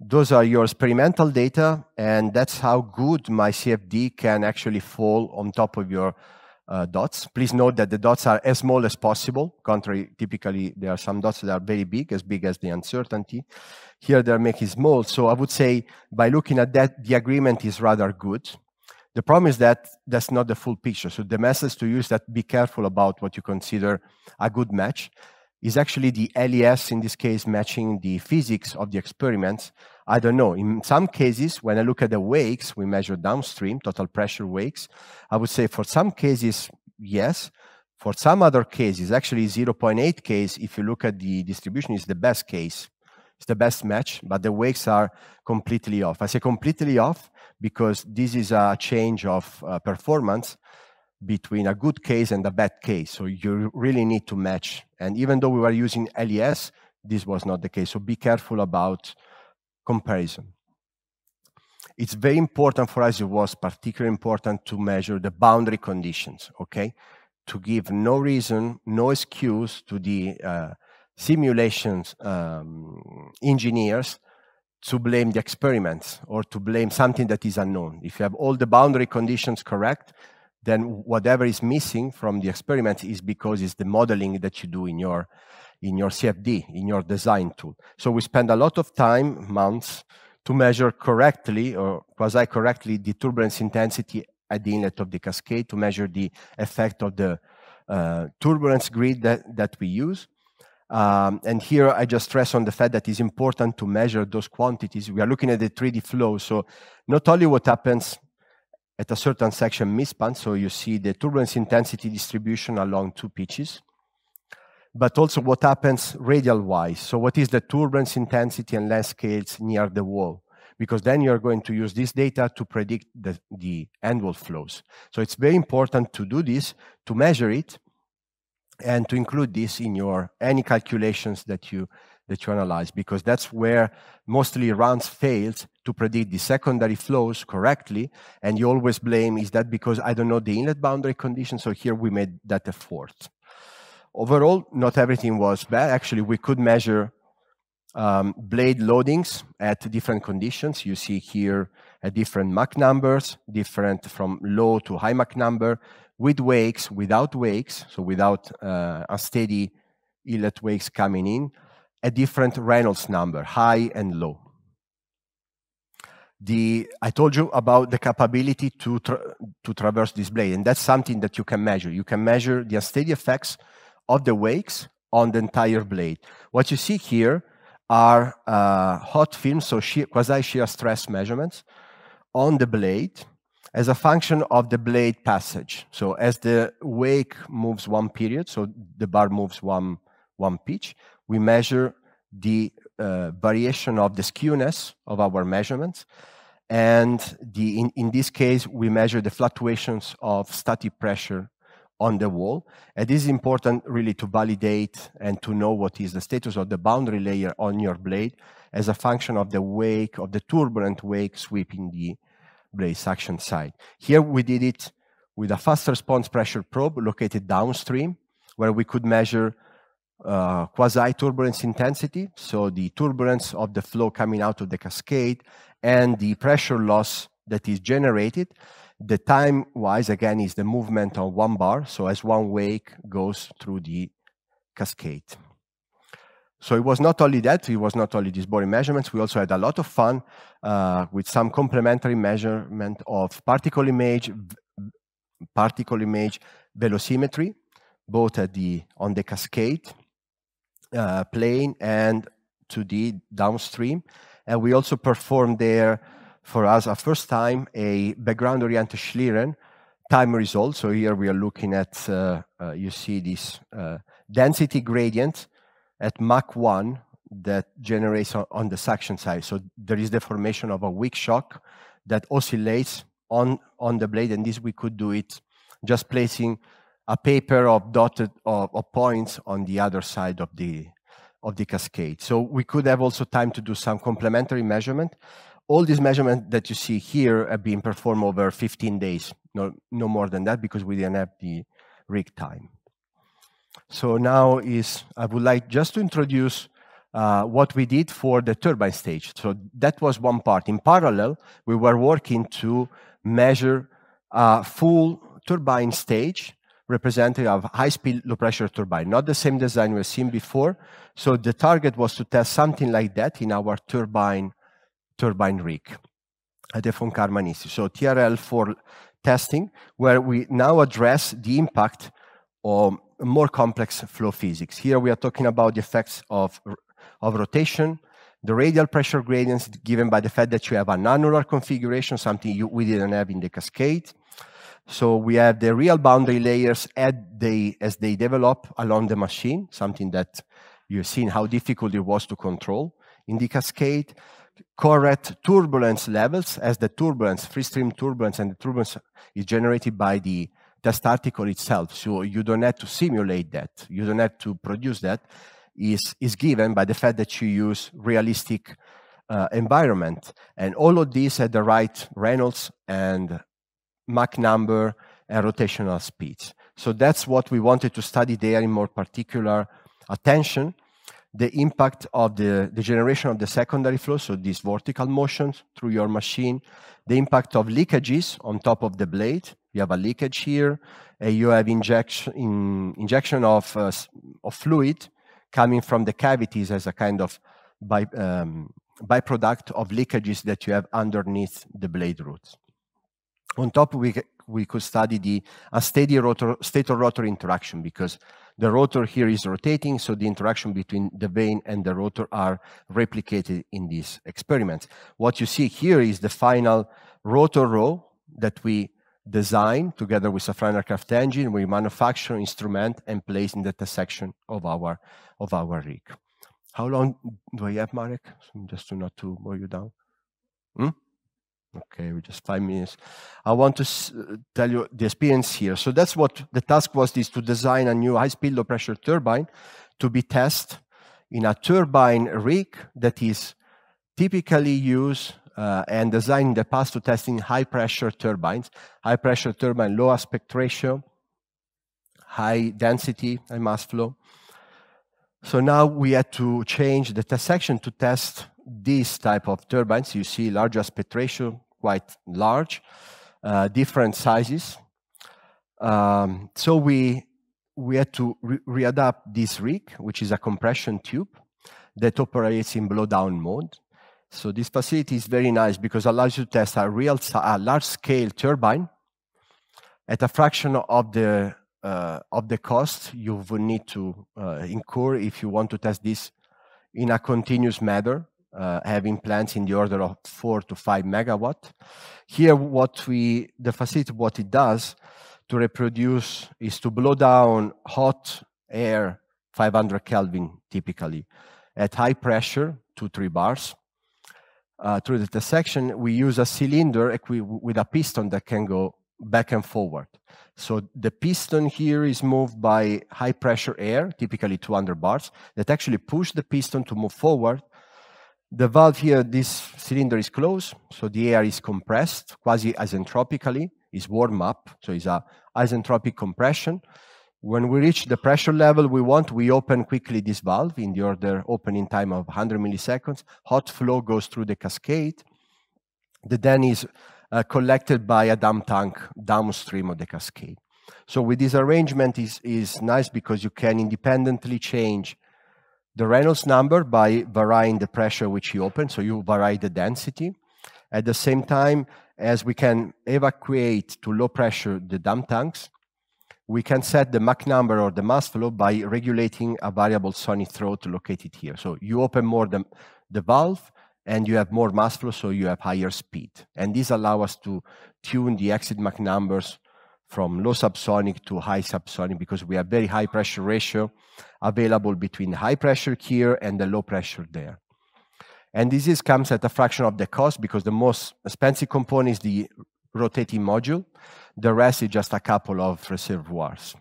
those are your experimental data, and that's how good my CFD can actually fall on top of your dots. Please note that the dots are as small as possible. Contrary, typically, there are some dots that are very big as the uncertainty. Here, they're making small. So I would say, by looking at that, the agreement is rather good. The problem is that that's not the full picture. So the message to use that be careful about what you consider a good match is actually the LES, in this case, matching the physics of the experiments. I don't know. In some cases, when I look at the wakes, we measure downstream, total pressure wakes. I would say for some cases, yes. For some other cases, actually 0.8 case, if you look at the distribution, is the best case. It's the best match, but the wakes are completely off. I say completely off because this is a change of performance between a good case and a bad case. So you really need to match. And even though we were using LES, this was not the case. So be careful about comparison. It's very important for us, it was particularly important to measure the boundary conditions, okay? To give no reason, no excuse to the simulations engineers to blame the experiments or to blame something that is unknown. If you have all the boundary conditions correct, then whatever is missing from the experiment is because it's the modeling that you do in your CFD, in your design tool. So we spend a lot of time, months, to measure correctly or quasi-correctly the turbulence intensity at the inlet of the cascade, to measure the effect of the turbulence grid that we use. And here I just stress on the fact that it's important to measure those quantities. We are looking at the 3D flow, so not only what happens at a certain section midspan, so you see the turbulence intensity distribution along two pitches, but also what happens radial-wise. So what is the turbulence intensity and length scales near the wall? Because then you're going to use this data to predict the end wall flows. So it's very important to do this, to measure it, and to include this in your any calculations that you analyze, because that's where mostly runs fails to predict the secondary flows correctly, and you always blame, is that because I don't know the inlet boundary conditions? So here we made that effort. Overall, not everything was bad. Actually, we could measure blade loadings at different conditions. You see here different Mach numbers, different from low to high Mach number, with wakes, without wakes, so without a steady inlet wakes coming in, a different Reynolds number, high and low. I told you about the capability to traverse this blade, and that's something that you can measure. You can measure the unsteady effects of the wakes on the entire blade. What you see here are hot films, so quasi-shear stress measurements on the blade as a function of the blade passage. So as the wake moves one period, so the bar moves one pitch, we measure the variation of the skewness of our measurements. And in this case, we measure the fluctuations of static pressure on the wall. And this is important really to validate and to know what is the status of the boundary layer on your blade as a function of the wake, of the turbulent wake sweeping the blade suction side. Here we did it with a fast response pressure probe located downstream, where we could measure quasi-turbulence intensity, so the turbulence of the flow coming out of the cascade, and the pressure loss that is generated. The time-wise, again, is the movement of one bar, so as one wake goes through the cascade. So it was not only that, it was not only these boring measurements, we also had a lot of fun with some complementary measurement of particle image velocimetry, both on the cascade plane and to the downstream. And we also performed there, for us, a first time, a background-oriented Schlieren time result. So here we are looking at, you see this density gradient at Mach 1 that generates on the suction side. So there is the formation of a weak shock that oscillates on the blade, and this we could do it just placing a paper of dotted of points on the other side of the cascade. So we could have also time to do some complementary measurement. All these measurements that you see here have been performed over 15 days, no more than that, because we didn't have the rig time. So now I would like just to introduce what we did for the turbine stage. So that was one part. In parallel, we were working to measure a full turbine stage representative of high-speed, low-pressure turbine, not the same design we've seen before. So the target was to test something like that in our turbine rig at the Karman Institute. So TRL for testing, where we now address the impact of more complex flow physics. Here we are talking about the effects of rotation, the radial pressure gradients given by the fact that you have an annular configuration, something we didn't have in the cascade. So we have the real boundary layers as they develop along the machine, something that you've seen how difficult it was to control in the cascade. Correct turbulence levels, as the turbulence, free stream turbulence, and the turbulence is generated by the test article itself. So you don't have to simulate that. You don't have to produce that. Is given by the fact that you use realistic environment. And all of these at the right Reynolds and Mach number and rotational speeds. So that's what we wanted to study there in more particular attention. The impact of the generation of the secondary flow, so these vertical motions through your machine, the impact of leakages on top of the blade. You have a leakage here, you have injection of fluid coming from the cavities as a kind of byproduct of leakages that you have underneath the blade roots. On top, we could study the unsteady stator-rotor interaction, because the rotor here is rotating, so the interaction between the vane and the rotor are replicated in these experiments. What you see here is the final rotor row that we designed together with a Safran aircraft engine. We manufacture, instrument, and place in the test section of our rig. How long do I have, Marek? Just not to bore you down. Okay, just 5 minutes. I want to tell you the experience here. So that's what the task was, is to design a new high-speed, low-pressure turbine to be tested in a turbine rig that is typically used and designed in the past to testing high-pressure turbines. High-pressure turbine, low aspect ratio, high density and mass flow. So now we had to change the test section to test this type of turbines. You see large aspect ratio, quite large, different sizes. So we we had to readapt this rig, which is a compression tube that operates in blow-down mode. So this facility is very nice because it allows you to test a large-scale turbine at a fraction of the cost you would need to incur if you want to test this in a continuous manner, having plants in the order of 4 to 5 megawatt. Here, the facility, what it does to reproduce is to blow down hot air, 500 Kelvin typically, at high pressure, 2-3 bars. Through the section, we use a cylinder with a piston that can go back and forward. So the piston here is moved by high pressure air, typically 200 bars, that actually push the piston to move forward. The valve here, this cylinder is closed, so the air is compressed quasi-isentropically, is warm up, so it's a isentropic compression. When we reach the pressure level we want, we open quickly this valve in the order opening time of 100 milliseconds. Hot flow goes through the cascade. The then is collected by a dump tank downstream of the cascade. So with this arrangement is nice because you can independently change the Reynolds number by varying the pressure which you open, so you vary the density. At the same time, as we can evacuate to low pressure the dump tanks, we can set the Mach number or the mass flow by regulating a variable sonic throat located here. So you open more the valve, and you have more mass flow, so you have higher speed. And this allows us to tune the exit Mach numbers from low subsonic to high subsonic because we have very high pressure ratio available between the high pressure here and the low pressure there. And this comes at a fraction of the cost because the most expensive component is the rotating module. The rest is just a couple of reservoirs.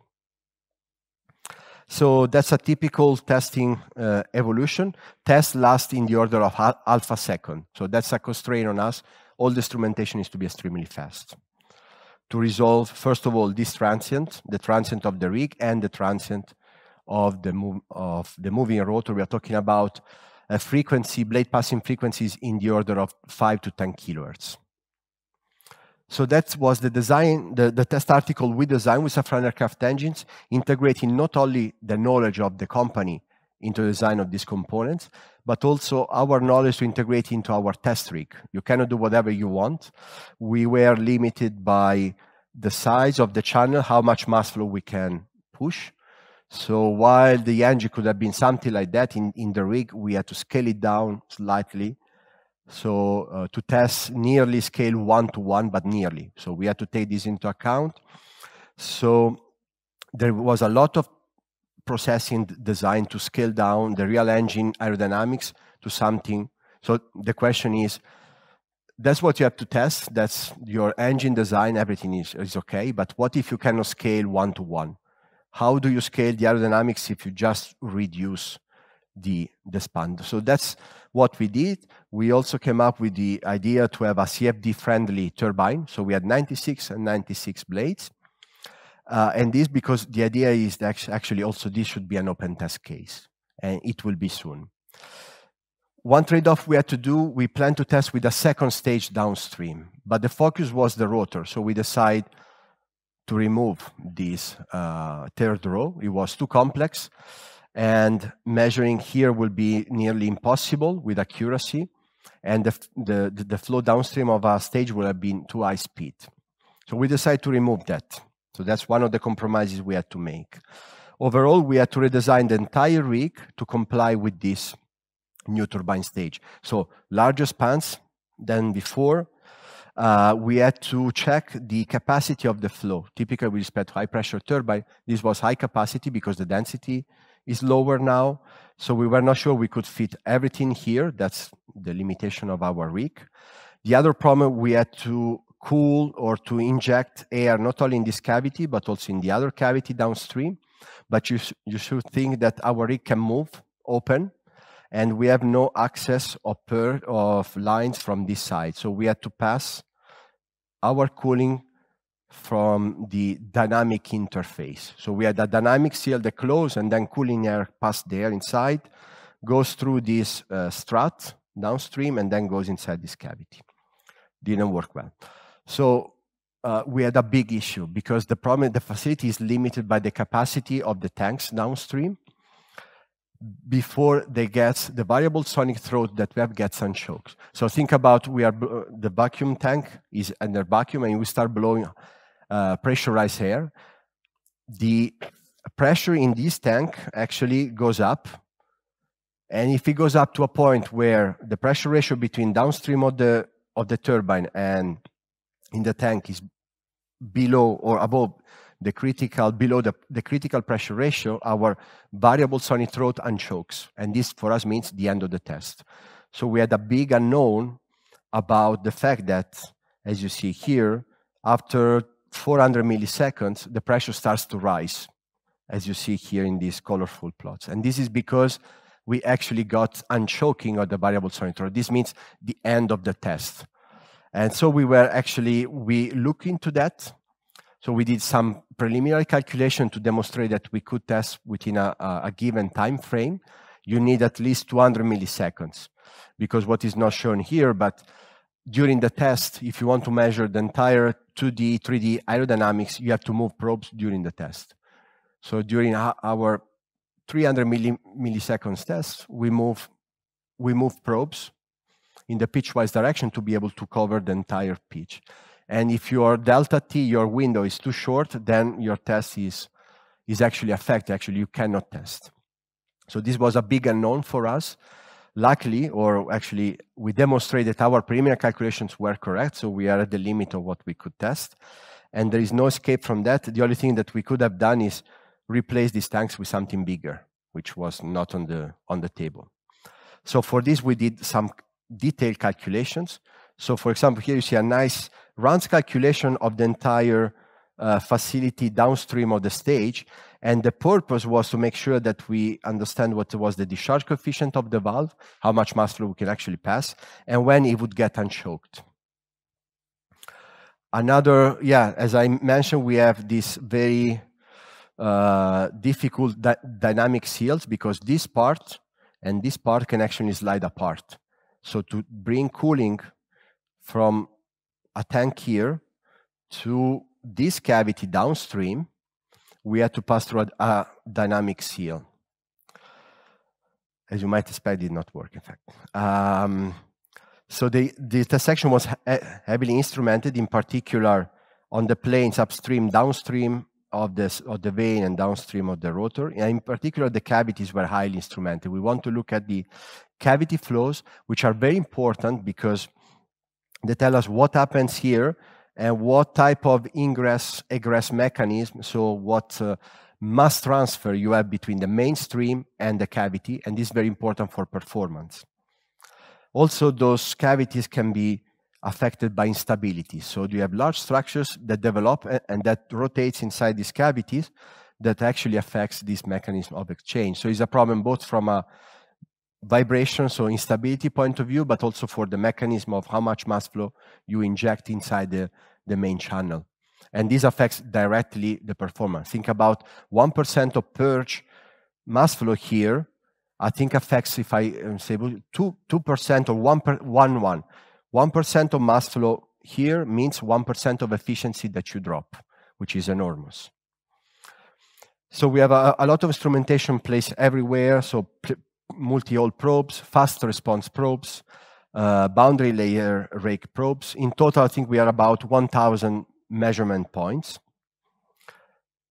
So that's a typical testing evolution. Tests last in the order of half a second. So that's a constraint on us. All the instrumentation needs to be extremely fast to resolve, first of all, this transient, the transient of the rig, and the transient of the moving rotor. We are talking about a frequency, blade passing frequencies in the order of 5 to 10 kilohertz. So that was the design, the test article we designed with Safran Aircraft Engines, integrating not only the knowledge of the company into the design of these components, but also our knowledge to integrate into our test rig. You cannot do whatever you want. We were limited by the size of the channel, how much mass flow we can push. So while the engine could have been something like that in the rig, we had to scale it down slightly. So to test nearly scale 1-to-1, but nearly. So we had to take this into account. So there was a lot of processing design to scale down the real engine aerodynamics to something. So the question is, that's what you have to test. That's your engine design. Everything is okay. But what if you cannot scale 1-to-1? How do you scale the aerodynamics if you just reduce the span? So that's what we did. We also came up with the idea to have a CFD-friendly turbine. So we had 96 and 96 blades. And this because the idea is that actually also this should be an open test case. And it will be soon. One trade-off we had to do, we planned to test with a second stage downstream. But the focus was the rotor. So we decided to remove this third row. It was too complex. And measuring here will be nearly impossible with accuracy. And the flow downstream of our stage will have been too high speed. So we decided to remove that. So that's one of the compromises we had to make. Overall, we had to redesign the entire rig to comply with this new turbine stage. So larger spans than before. We had to check the capacity of the flow. Typically, with respect to high pressure turbine, this was high capacity because the density is lower now. So we were not sure we could fit everything here. That's the limitation of our rig. The other problem, we had to cool or to inject air not only in this cavity, but also in the other cavity downstream. But you should think that our rig can move open, and we have no access of lines from this side. So we had to pass our cooling from the dynamic interface. So we had a dynamic seal that close, and then cooling air passed there inside, goes through this strut downstream, and then goes inside this cavity. Didn't work well. So we had a big issue because the problem, the facility is limited by the capacity of the tanks downstream. Before they get the variable sonic throat that we have gets unchoked. So think about the vacuum tank is under vacuum and we start blowing pressurized air. The pressure in this tank actually goes up. And if it goes up to a point where the pressure ratio between downstream of the turbine and in the tank is below or above the critical, below the critical pressure ratio, our variable sonic throat unchokes. And this for us means the end of the test. So we had a big unknown about the fact that, as you see here, after 400 milliseconds, the pressure starts to rise, as you see here in these colorful plots. And this is because we actually got unchoking of the variable sonic throat. This means the end of the test. And so we looked into that. So we did some preliminary calculation to demonstrate that we could test within a given time frame. You need at least 200 milliseconds, because what is not shown here, but during the test, if you want to measure the entire 2D, 3D aerodynamics, you have to move probes during the test. So during our 300 milliseconds test, we move probes in the pitchwise direction to be able to cover the entire pitch. And if your delta T, your window is too short, then your test is actually affected. Actually, you cannot test. So this was a big unknown for us. Luckily, or actually, we demonstrated our preliminary calculations were correct, so we are at the limit of what we could test. And there is no escape from that. The only thing that we could have done is replace these tanks with something bigger, which was not on the table. So for this, we did some detailed calculations. So for example, here you see a nice runs calculation of the entire facility downstream of the stage. And the purpose was to make sure that we understand what was the discharge coefficient of the valve, how much mass flow we can actually pass, and when it would get unchoked. Another, as I mentioned, we have this very difficult dynamic seals because this part and this part can actually slide apart. So to bring cooling from a tank here to this cavity downstream, we had to pass through a dynamic seal. As you might expect, it did not work, in fact. So the section was heavily instrumented, in particular on the planes upstream, downstream of the vane and downstream of the rotor. And in particular, the cavities were highly instrumented. We want to look at the cavity flows, which are very important because they tell us what happens here and what type of ingress-egress mechanism, so what mass transfer you have between the mainstream and the cavity, and this is very important for performance. Also, those cavities can be affected by instability. So you have large structures that develop and that rotates inside these cavities that actually affects this mechanism of exchange. So it's a problem both from a vibration, so instability point of view, but also for the mechanism of how much mass flow you inject inside the main channel. And this affects directly the performance. Think about 1% of purge mass flow here, I think affects, if I say 2% or 1% of mass flow here means 1% of efficiency that you drop, which is enormous. So we have a lot of instrumentation placed everywhere, so multi-hole probes, fast response probes, boundary layer rake probes. In total, I think we are about 1,000 measurement points,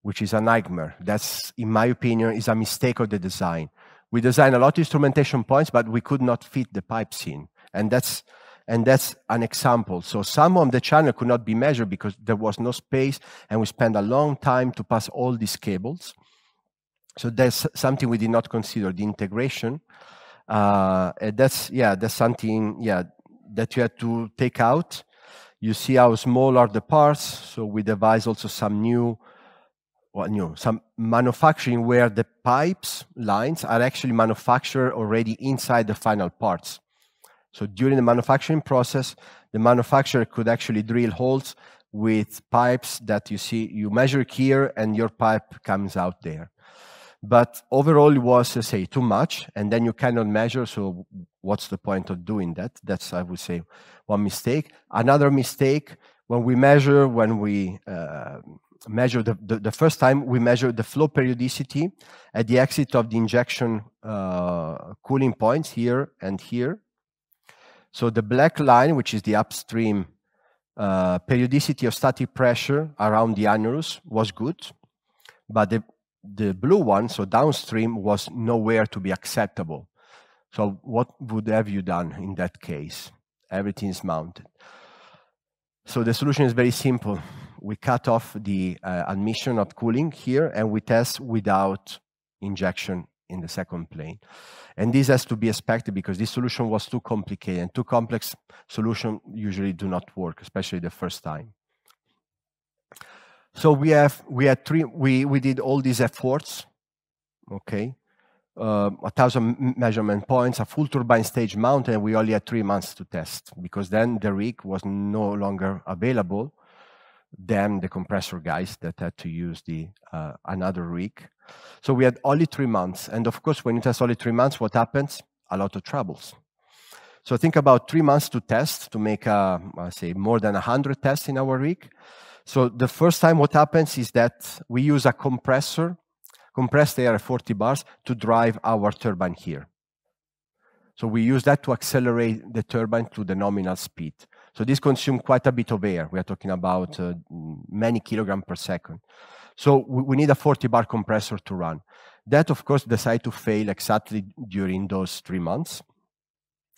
which is a nightmare. That's, in my opinion, is a mistake of the design. We designed a lot of instrumentation points, but we could not fit the pipes in. And that's an example. So some of the channel could not be measured because there was no space, and we spent a long time to pass all these cables. So that's something we did not consider, the integration. That's something that you had to take out. You see how small are the parts. So we devised also some some manufacturing where the pipes lines are actually manufactured already inside the final parts. So during the manufacturing process, the manufacturer could actually drill holes with pipes that you see, you measure here and your pipe comes out there. But overall, it was, say, too much, and then you cannot measure, so what's the point of doing that? That's, I would say, one mistake. Another mistake when we measure the first time, we measure the flow periodicity at the exit of the injection cooling points here and here. So the black line, which is the upstream periodicity of static pressure around the annulus, was good, but the blue one, so downstream, was nowhere to be acceptable. So what would have you done in that case? Everything is mounted. So the solution is very simple. We cut off the admission of cooling here, and we test without injection in the second plane. And this has to be expected because this solution was too complicated, and too complex solutions usually do not work, especially the first time. So we did all these efforts, okay, 1,000 measurement points, a full turbine stage mounted, and we only had 3 months to test because then the rig was no longer available. Then the compressor guys that had to use the another rig. So we had only 3 months, and of course, when you test only 3 months, what happens? A lot of troubles. So think about 3 months to test to make say more than 100 tests in our rig. So the first time what happens is that we use a compressor, compressed air at 40 bars to drive our turbine here. So we use that to accelerate the turbine to the nominal speed. So this consumes quite a bit of air. We are talking about many kilograms per second. So we need a 40-bar compressor to run. That, of course, decided to fail exactly during those 3 months.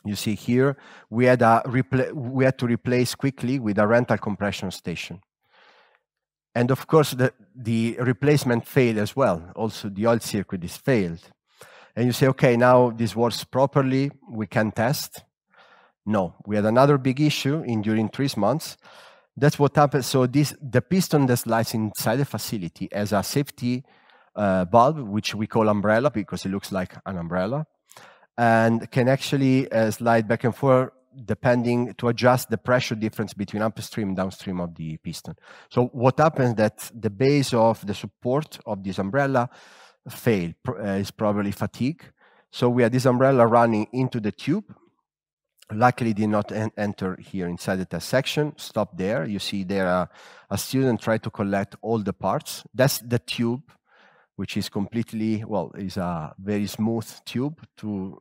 You see here, we had to replace quickly with a rental compression station. And of course, the replacement failed as well. Also, the oil circuit is failed. And you say, okay, now this works properly, we can test. No, we had another big issue during 3 months. That's what happened. So the piston that slides inside the facility has a safety bulb, which we call umbrella because it looks like an umbrella, and can actually slide back and forth depending to adjust the pressure difference between upstream and downstream of the piston. So what happens that the base of the support of this umbrella failed, is probably fatigue. So we had this umbrella running into the tube. Luckily did not enter here inside the test section, stop there. You see there a student tried to collect all the parts. That's the tube, which is completely, well, is a very smooth tube to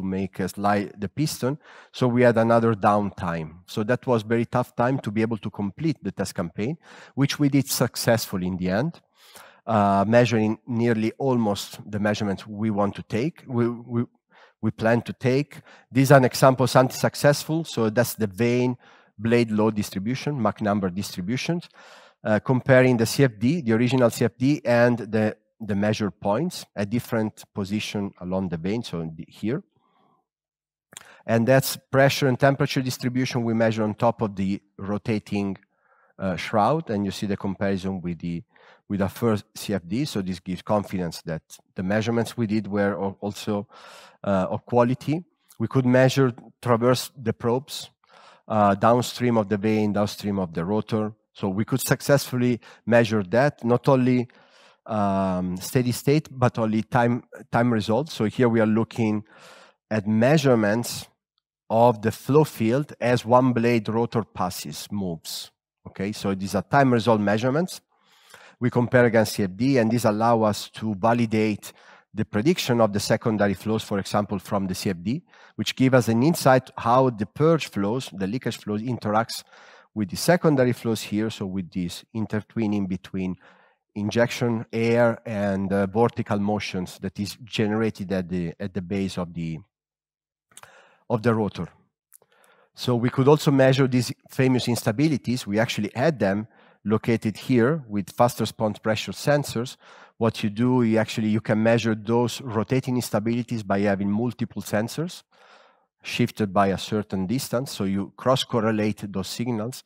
make slide the piston. So we had another downtime. So that was very tough time to be able to complete the test campaign, which we did successfully in the end, measuring nearly almost the measurements we want to take. We plan to take. These are an example of something successful. So that's the vane blade load distribution, Mach number distributions, comparing the CFD, the original CFD, and the measured points at different position along the vane, so here. And that's pressure and temperature distribution we measure on top of the rotating shroud, and you see the comparison with the first CFD. So this gives confidence that the measurements we did were also of quality. We could traverse the probes downstream of the vane, downstream of the rotor. So we could successfully measure that, not only steady state, but only time results. So here we are looking at measurements of the flow field as one blade rotor moves. Okay, so these are time result measurements. We compare against CFD, and these allow us to validate the prediction of the secondary flows, for example, from the CFD, which give us an insight how the purge flows, the leakage flows, interacts with the secondary flows here, so with this intertwining between injection air and vertical motions that is generated at the base of the rotor. So we could also measure these famous instabilities. We actually had them located here with fast response pressure sensors. What you do, you can measure those rotating instabilities by having multiple sensors shifted by a certain distance. So you cross-correlate those signals,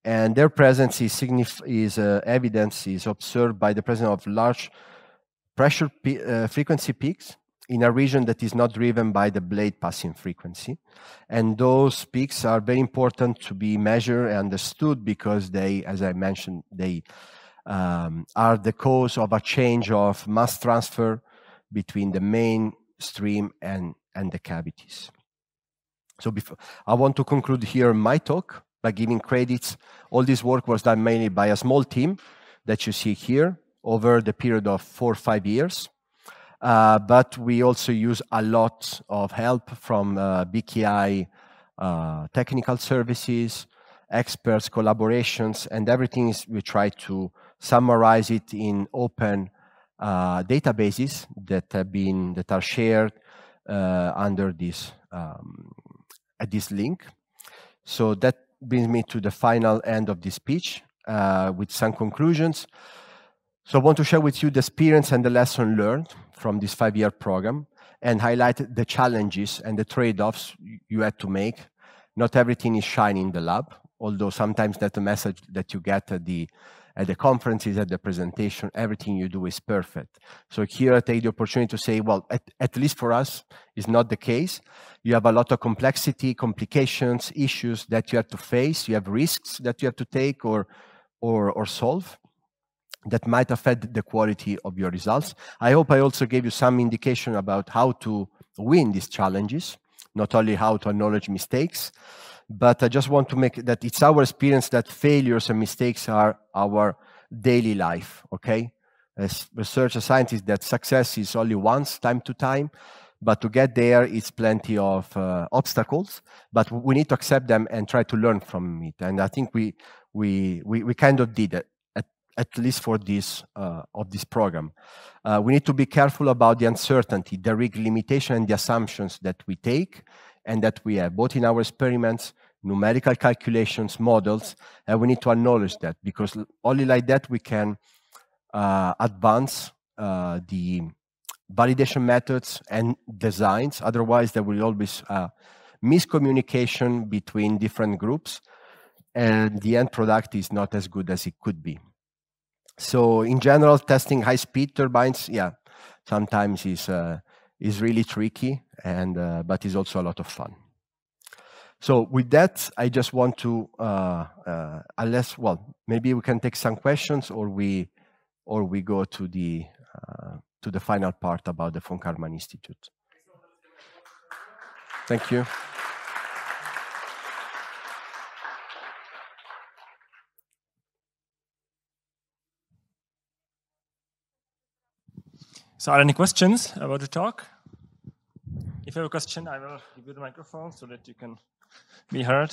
and their presence is observed by the presence of large pressure frequency peaks in a region that is not driven by the blade passing frequency. And those peaks are very important to be measured and understood because they, as I mentioned, they are the cause of a change of mass transfer between the main stream and the cavities. So I want to conclude here my talk by giving credits. All this work was done mainly by a small team that you see here over the period of 4 or 5 years. But we also use a lot of help from BKI technical services, experts, collaborations, and everything we try to summarize it in open databases that are shared under this at this link. So that brings me to the final end of this speech with some conclusions. So I want to share with you the experience and the lesson learned from this 5-year program and highlight the challenges and the trade-offs you had to make. Not everything is shiny in the lab, although sometimes that's the message that you get at the conferences, at the presentation, everything you do is perfect. So here I take the opportunity to say, well, at least for us, it's not the case. You have a lot of complexity, complications, issues that you have to face. You have risks that you have to take or solve that might affect the quality of your results. I hope I also gave you some indication about how to win these challenges, not only how to acknowledge mistakes, but I just want to make that it's our experience that failures and mistakes are our daily life, okay? As research scientists, that success is only once, time to time, but to get there, it's plenty of obstacles, but we need to accept them and try to learn from it. And I think we kind of did it, at least for this of this program. We need to be careful about the uncertainty, the limitation, and the assumptions that we take and that we have, both in our experiments, numerical calculations, models, and we need to acknowledge that, because only like that we can advance the validation methods and designs. Otherwise, there will always miscommunication between different groups, and the end product is not as good as it could be. So in general, testing high-speed turbines, yeah, sometimes is really tricky, and but is also a lot of fun. So with that, I just want to, well, maybe we can take some questions, or we go to the final part about the Karman Institute. Thank you. So are there any questions about the talk? If you have a question, I will give you the microphone so that you can be heard.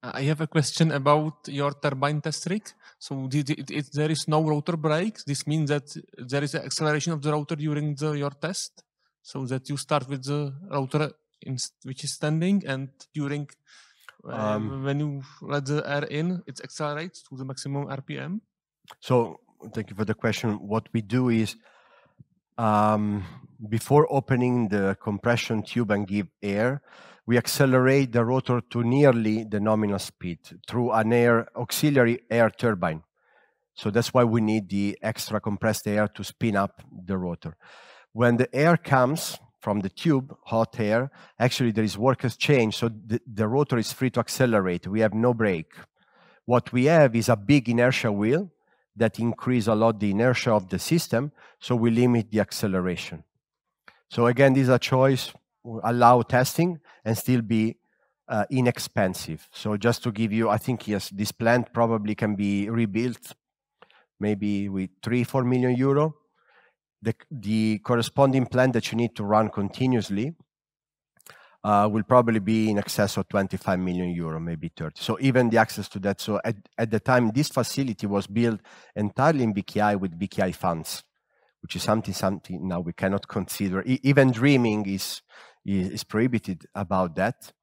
I have a question about your turbine test rig. So there is no rotor brakes. This means that there is an acceleration of the rotor during your test, so that you start with the rotor which is standing, and during when you let the air in, it accelerates to the maximum RPM. So thank you for the question. What we do is, before opening the compression tube and give air, we accelerate the rotor to nearly the nominal speed through an auxiliary air turbine. So that's why we need the extra compressed air to spin up the rotor. When the air comes from the tube, hot air, actually there is work exchange, so the rotor is free to accelerate. We have no brake. What we have is a big inertia wheel that increase a lot the inertia of the system, so we limit the acceleration. So again, this is a choice, allow testing and still be inexpensive. So just to give you, I think, yes, this plant probably can be rebuilt maybe with 3-4 million euro. The corresponding plant that you need to run continuously will probably be in excess of 25 million euro, maybe 30. So even the access to that. So at the time, this facility was built entirely in BKI with BKI funds, which is something now we cannot consider. Even dreaming is prohibited about that.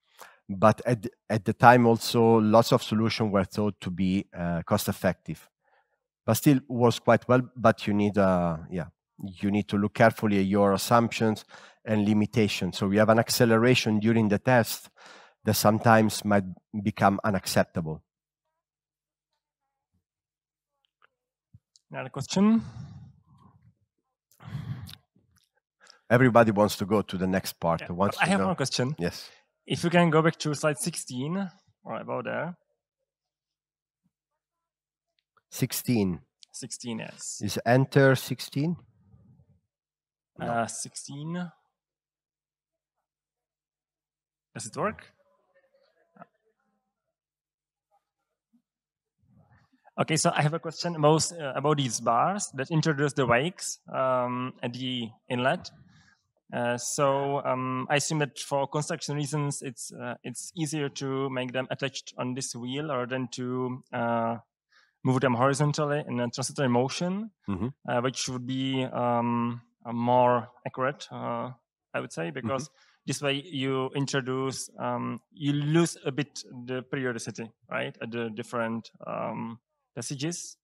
But at the time also, lots of solutions were thought to be cost effective. But still works quite well, but you need you need to look carefully at your assumptions and limitations. So we have an acceleration during the test that sometimes might become unacceptable. Another question? Everybody wants to go to the next part. Yeah, I have one question. Yes. If you can go back to slide 16, or about there. 16. 16, yes. Is enter 16? No. 16. Does it work? Okay, so I have a question about these bars that introduce the wakes at the inlet. I assume that for construction reasons, it's easier to make them attached on this wheel rather than to move them horizontally in a transitory motion, which would be more accurate, I would say, because this way you introduce, you lose a bit the periodicity, right, at the different passages,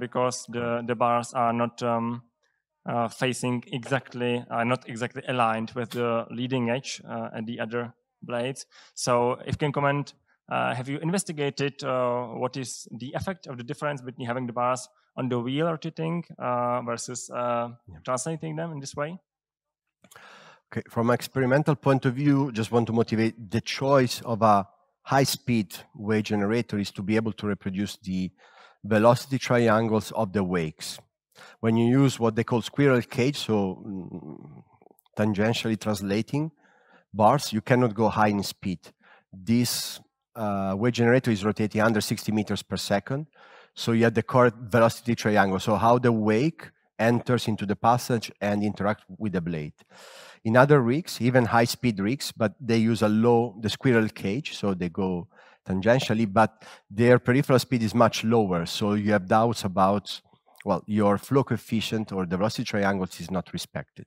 because the bars are not facing exactly, not exactly aligned with the leading edge and the other blades. So if you can comment, have you investigated what is the effect of the difference between having the bars on the wheel rotating versus translating them in this way? Okay, from an experimental point of view, just want to motivate the choice of a high-speed wake generator is to be able to reproduce the velocity triangles of the wakes. When you use what they call squirrel cage, so tangentially translating bars, you cannot go high in speed. This wake generator is rotating under 60 meters per second, so you have the correct velocity triangle, so how the wake enters into the passage and interact with the blade. In other rigs, even high-speed rigs, but they use the squirrel cage, so they go tangentially, but their peripheral speed is much lower, so you have doubts about, well, your flow coefficient or the velocity triangles is not respected.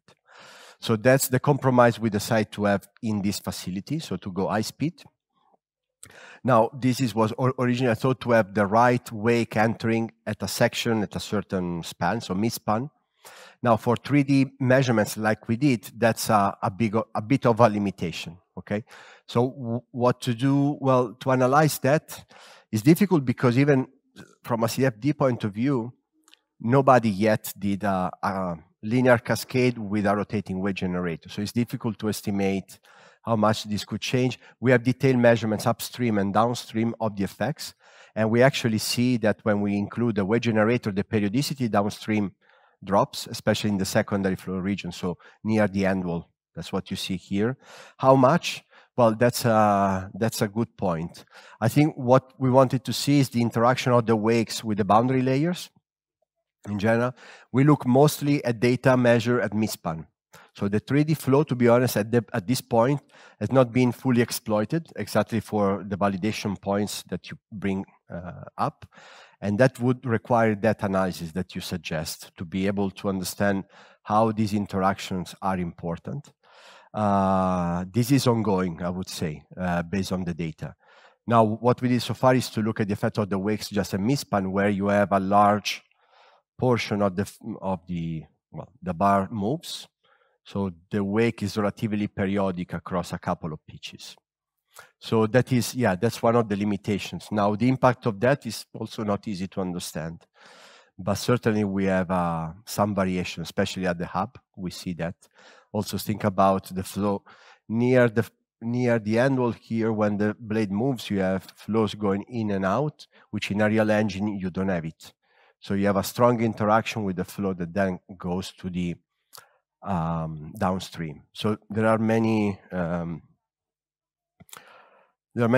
So that's the compromise we decide to have in this facility, so to go high speed. Now, this was originally thought to have the right wake entering at a section at a certain span, so mid-span. Now, for 3D measurements like we did, that's a bit of a limitation, okay? So what to do? Well, to analyze that is difficult because even from a CFD point of view, nobody yet did a linear cascade with a rotating wake generator. So it's difficult to estimate how much this could change. We have detailed measurements upstream and downstream of the effects. And we actually see that when we include the wake generator, the periodicity downstream drops, especially in the secondary flow region, so near the end wall. That's what you see here. How much? Well, that's a good point. I think what we wanted to see is the interaction of the wakes with the boundary layers. In general, we look mostly at data measured at mid-span. So the 3D flow, to be honest, at this point, has not been fully exploited exactly for the validation points that you bring up. And that would require that analysis that you suggest to be able to understand how these interactions are important. This is ongoing, I would say, based on the data. Now, what we did so far is to look at the effect of the wakes just at mid-span, where you have a large portion of the bar moves. So the wake is relatively periodic across a couple of pitches. So that is, yeah, that's one of the limitations. Now, the impact of that is also not easy to understand. But certainly we have some variation, especially at the hub. We see that. Also think about the flow near the end wall here. When the blade moves, you have flows going in and out, which in a real engine, you don't have it. So you have a strong interaction with the flow that then goes to the downstream. So there are many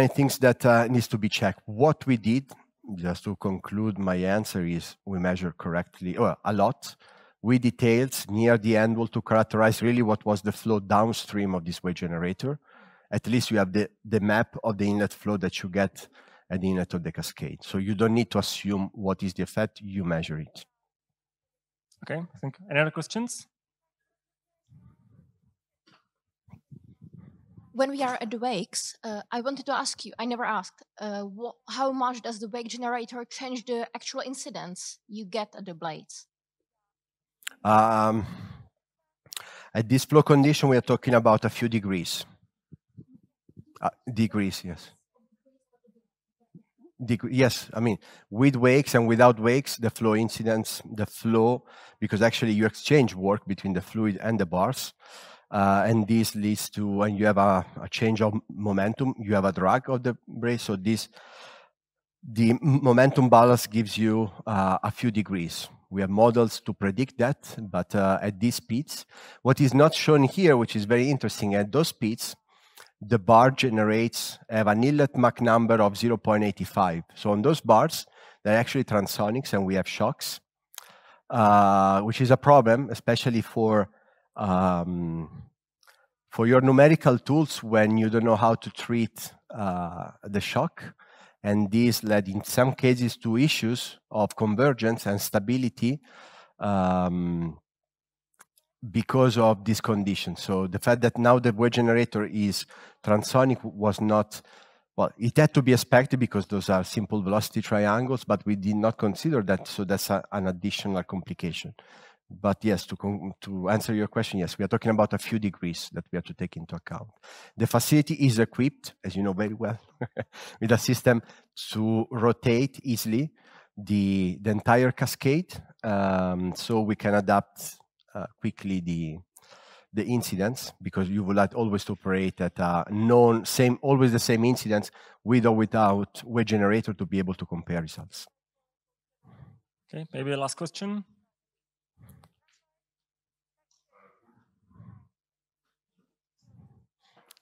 things that needs to be checked. What we did, just to conclude my answer, is we measure correctly, or a lot. We detailed near the end wall to characterize really what was the flow downstream of this wake generator. At least you have the map of the inlet flow that you get at the inlet of the cascade. So you don't need to assume what is the effect, you measure it. Okay, thank you. Any other questions? When we are at the wakes, I wanted to ask you, I never asked, how much does the wake generator change the actual incidence you get at the blades? At this flow condition, we are talking about a few degrees. Degrees, yes. Yes, I mean, with wakes and without wakes, the flow incidence, because actually you exchange work between the fluid and the bars. And this leads to, when you have a change of momentum, you have a drag of the brace. So the momentum balance gives you a few degrees. We have models to predict that, but at these speeds, what is not shown here, which is very interesting, at those speeds, the bar generates an inlet Mach number of 0.85. So on those bars, they're actually transsonics and we have shocks, which is a problem, especially for your numerical tools when you don't know how to treat the shock. And this led in some cases to issues of convergence and stability because of this condition. So the fact that now the wave generator is transonic was not, well, it had to be expected because those are simple velocity triangles, but we did not consider that, so that's an additional complication. But yes, to answer your question, yes, we are talking about a few degrees that we have to take into account. The facility is equipped, as you know very well, with a system to rotate easily the entire cascade, so we can adapt quickly the incidence, because you would like always to operate at always the same incidence with or without wave generator to be able to compare results. Okay, maybe a last question.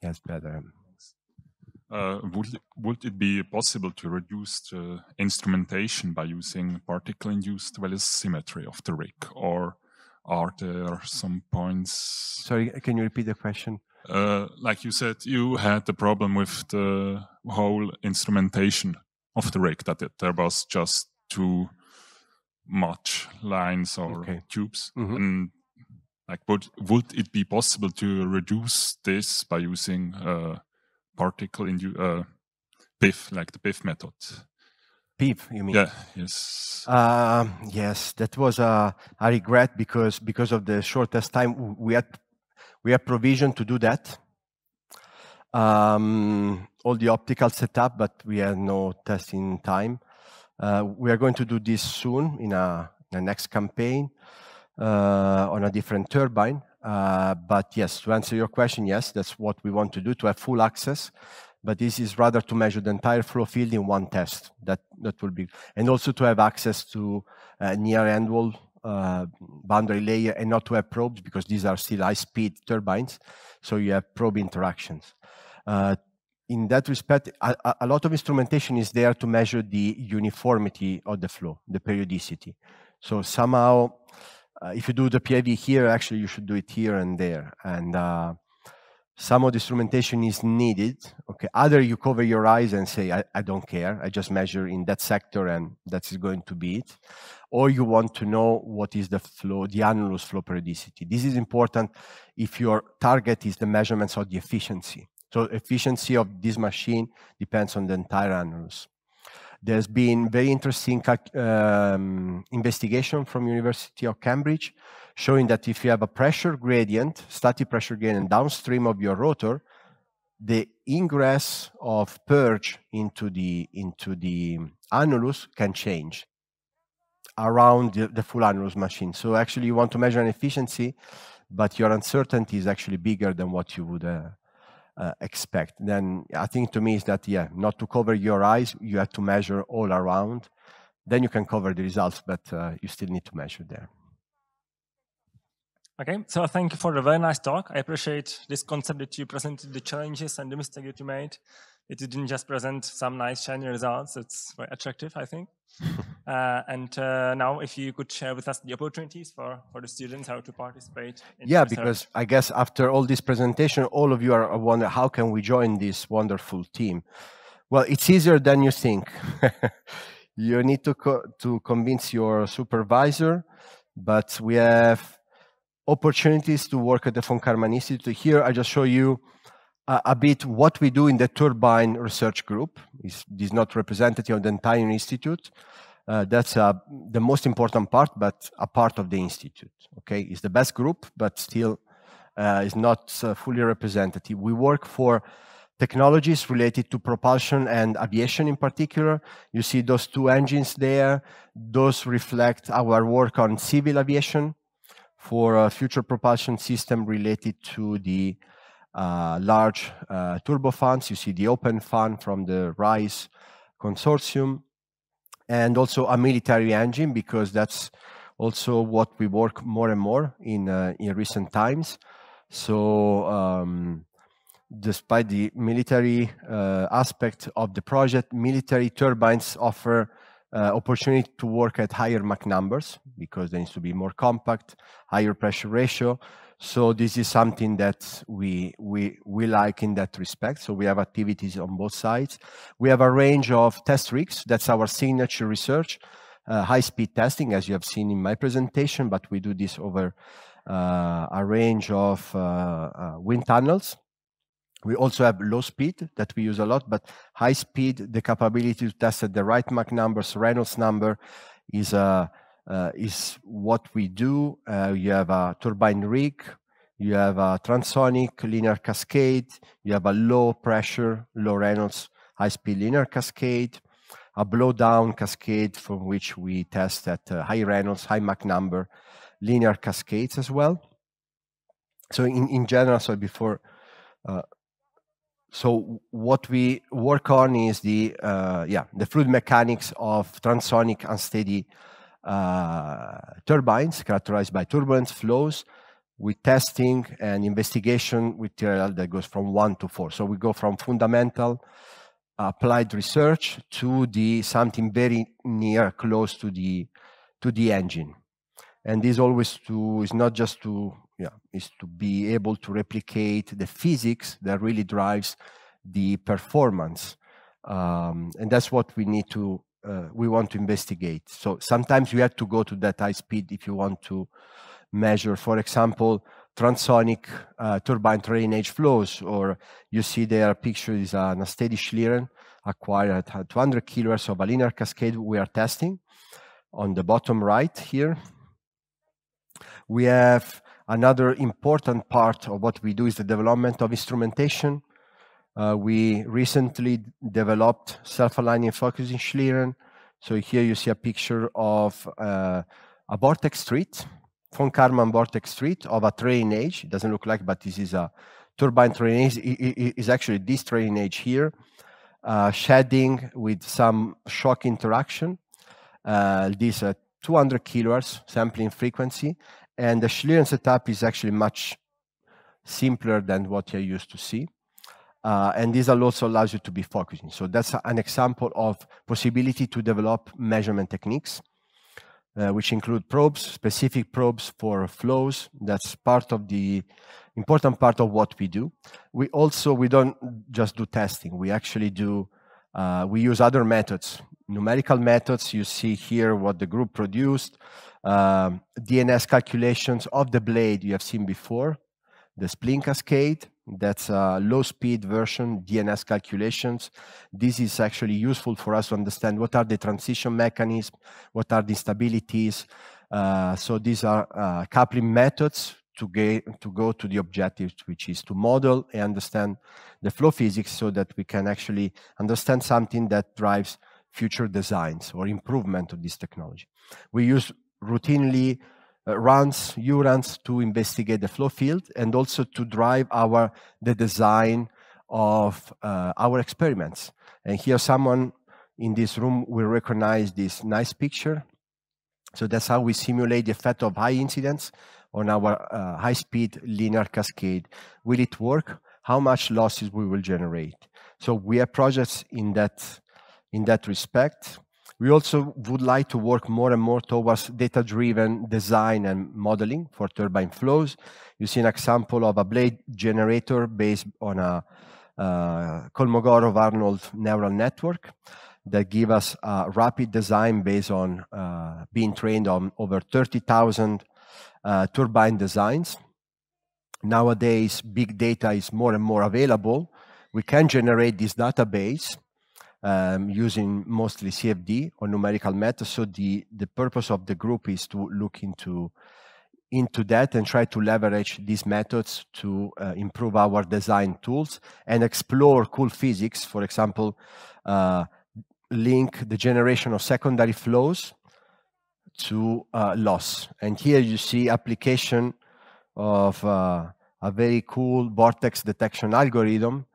Yes, better. Would it be possible to reduce the instrumentation by using particle-induced velocimetry of the rig, or are there some points? Sorry, can you repeat the question? Like you said, you had the problem with the whole instrumentation of the rig, that there was just too much lines or tubes. Mm-hmm. And like, would it be possible to reduce this by using particle-induced PIF, like the PIF method? PIF, you mean? Yeah. Yes. Yes, that was a regret because of the short test time. We had provision to do that. All the optical setup, but we had no testing time. We are going to do this soon in the next campaign on a different turbine. But yes, to answer your question, yes, that's what we want to do, to have full access. But this is rather to measure the entire flow field in one test. That will be, and also to have access to near end wall boundary layer, and not to have probes, because these are still high-speed turbines. So you have probe interactions. In that respect, a lot of instrumentation is there to measure the uniformity of the flow, the periodicity. So somehow, if you do the PIV here, actually you should do it here and there. And some of the instrumentation is needed. Okay, either you cover your eyes and say, I don't care, I just measure in that sector and that's going to be it. Or you want to know what is the flow, the annulus flow periodicity. This is important if your target is the measurements of the efficiency. So efficiency of this machine depends on the entire annulus. There's been very interesting investigation from University of Cambridge showing that if you have a pressure gradient, static pressure gradient downstream of your rotor, the ingress of purge into the annulus can change around the full annulus machine. So actually you want to measure an efficiency, but your uncertainty is actually bigger than what you would expect. Then I think to me is that, yeah, not to cover your eyes, you have to measure all around. Then you can cover the results, but you still need to measure there. Okay, so thank you for a very nice talk. I appreciate this concept that you presented the challenges and the mistake that you made. That you didn't just present some nice shiny results. It's very attractive, I think. And now if you could share with us the opportunities for the students, how to participate. Yeah, because I guess after all this presentation, all of you are wondering, how can we join this wonderful team? Well, it's easier than you think. You need to convince your supervisor, but we have opportunities to work at the Karman Institute. Here, I just show you a bit what we do in the turbine research group. This is not representative of the entire institute. That's the most important part, but a part of the institute. Okay, it's the best group, but still is not fully representative. We work for technologies related to propulsion and aviation in particular. You see those two engines there. Those reflect our work on civil aviation for a future propulsion system related to the large turbofans. You see the open fan from the RISE consortium, and also a military engine, because that's also what we work more and more in recent times. So despite the military aspect of the project, military turbines offer opportunity to work at higher Mach numbers because they need to be more compact, higher pressure ratio. So this is something that we like in that respect. So we have activities on both sides. We have a range of test rigs. That's our signature research, high-speed testing, as you have seen in my presentation, but we do this over a range of wind tunnels. We also have low speed that we use a lot, but high speed, the capability to test at the right Mach numbers, Reynolds number, is what we do. You have a turbine rig, you have a transsonic linear cascade, you have a low pressure, low Reynolds, high speed linear cascade, a blow down cascade from which we test at high Reynolds, high Mach number, linear cascades as well. So in general, so before, so what we work on is the fluid mechanics of transsonic unsteady turbines characterized by turbulence flows with testing and investigation with TRL that goes from 1 to 4. So we go from fundamental applied research to the something very near, close to the engine. And this always is not just to is to be able to replicate the physics that really drives the performance, and that's what we need to we want to investigate. So sometimes you have to go to that high speed if you want to measure, for example, transsonic turbine drainage flows, or you see there a picture is a steady Schlieren acquired at 200 kilohertz of a linear cascade we are testing on the bottom right here. We have another important part of what we do is the development of instrumentation. We recently developed self-aligning focusing Schlieren. So here you see a picture of a vortex street, von Karman vortex street of a drainage. It doesn't look like, but this is a turbine drainage. It is actually this drainage here, shedding with some shock interaction. This 200 kilohertz sampling frequency. And the Schlieren setup is actually much simpler than what you're used to see. And this also allows you to be focusing. So that's an example of possibility to develop measurement techniques, which include probes, specific probes for flows. That's part of the important part of what we do. We don't just do testing. We actually do, we use other methods, numerical methods. You see here what the group produced. DNS calculations of the blade you have seen before, the spleen cascade, that's a low speed version, DNS calculations. This is actually useful for us to understand what are the transition mechanisms, what are the instabilities. So these are coupling methods to go to the objective, which is to model and understand the flow physics so that we can actually understand something that drives future designs or improvement of this technology. We use routinely runs, U-runs to investigate the flow field and also to drive the design of our experiments. And here someone in this room will recognize this nice picture. So that's how we simulate the effect of high incidence on our high-speed linear cascade. Will it work? How much losses we will generate? So we have projects in that respect. We also would like to work more and more towards data-driven design and modeling for turbine flows. You see an example of a blade generator based on a Kolmogorov-Arnold neural network that give us a rapid design based on being trained on over 30,000 turbine designs. Nowadays, big data is more and more available. We can generate this database using mostly CFD or numerical methods. So the purpose of the group is to look into that and try to leverage these methods to improve our design tools and explore cool physics. For example, link the generation of secondary flows to loss. And here you see application of a very cool vortex detection algorithm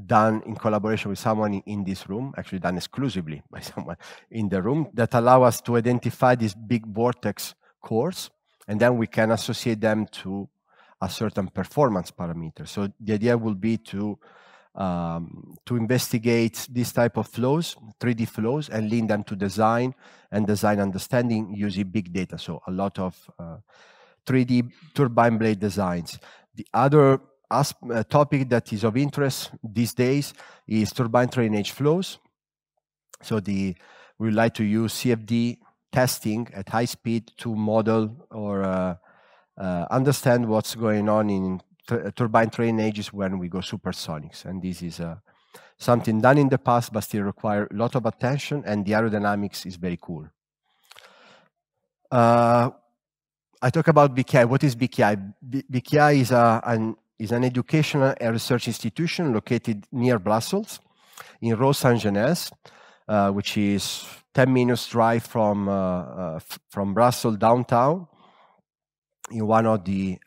done in collaboration with someone in this room, actually done exclusively by someone in the room, that allow us to identify these big vortex cores, and then we can associate them to a certain performance parameter. So the idea will be to investigate this type of flows, 3D flows, and link them to design and design understanding using big data. So a lot of 3D turbine blade designs. The other topic that is of interest these days is turbine drainage flows. So we would like to use CFD testing at high speed to model or understand what's going on in turbine drainages when we go supersonics. And this is something done in the past, but still require a lot of attention, and the aerodynamics is very cool. I talk about BKI. What is BKI? BKI is an educational and research institution located near Brussels, in Rue Saint-Genès, which is 10 minutes drive from Brussels downtown, in one of the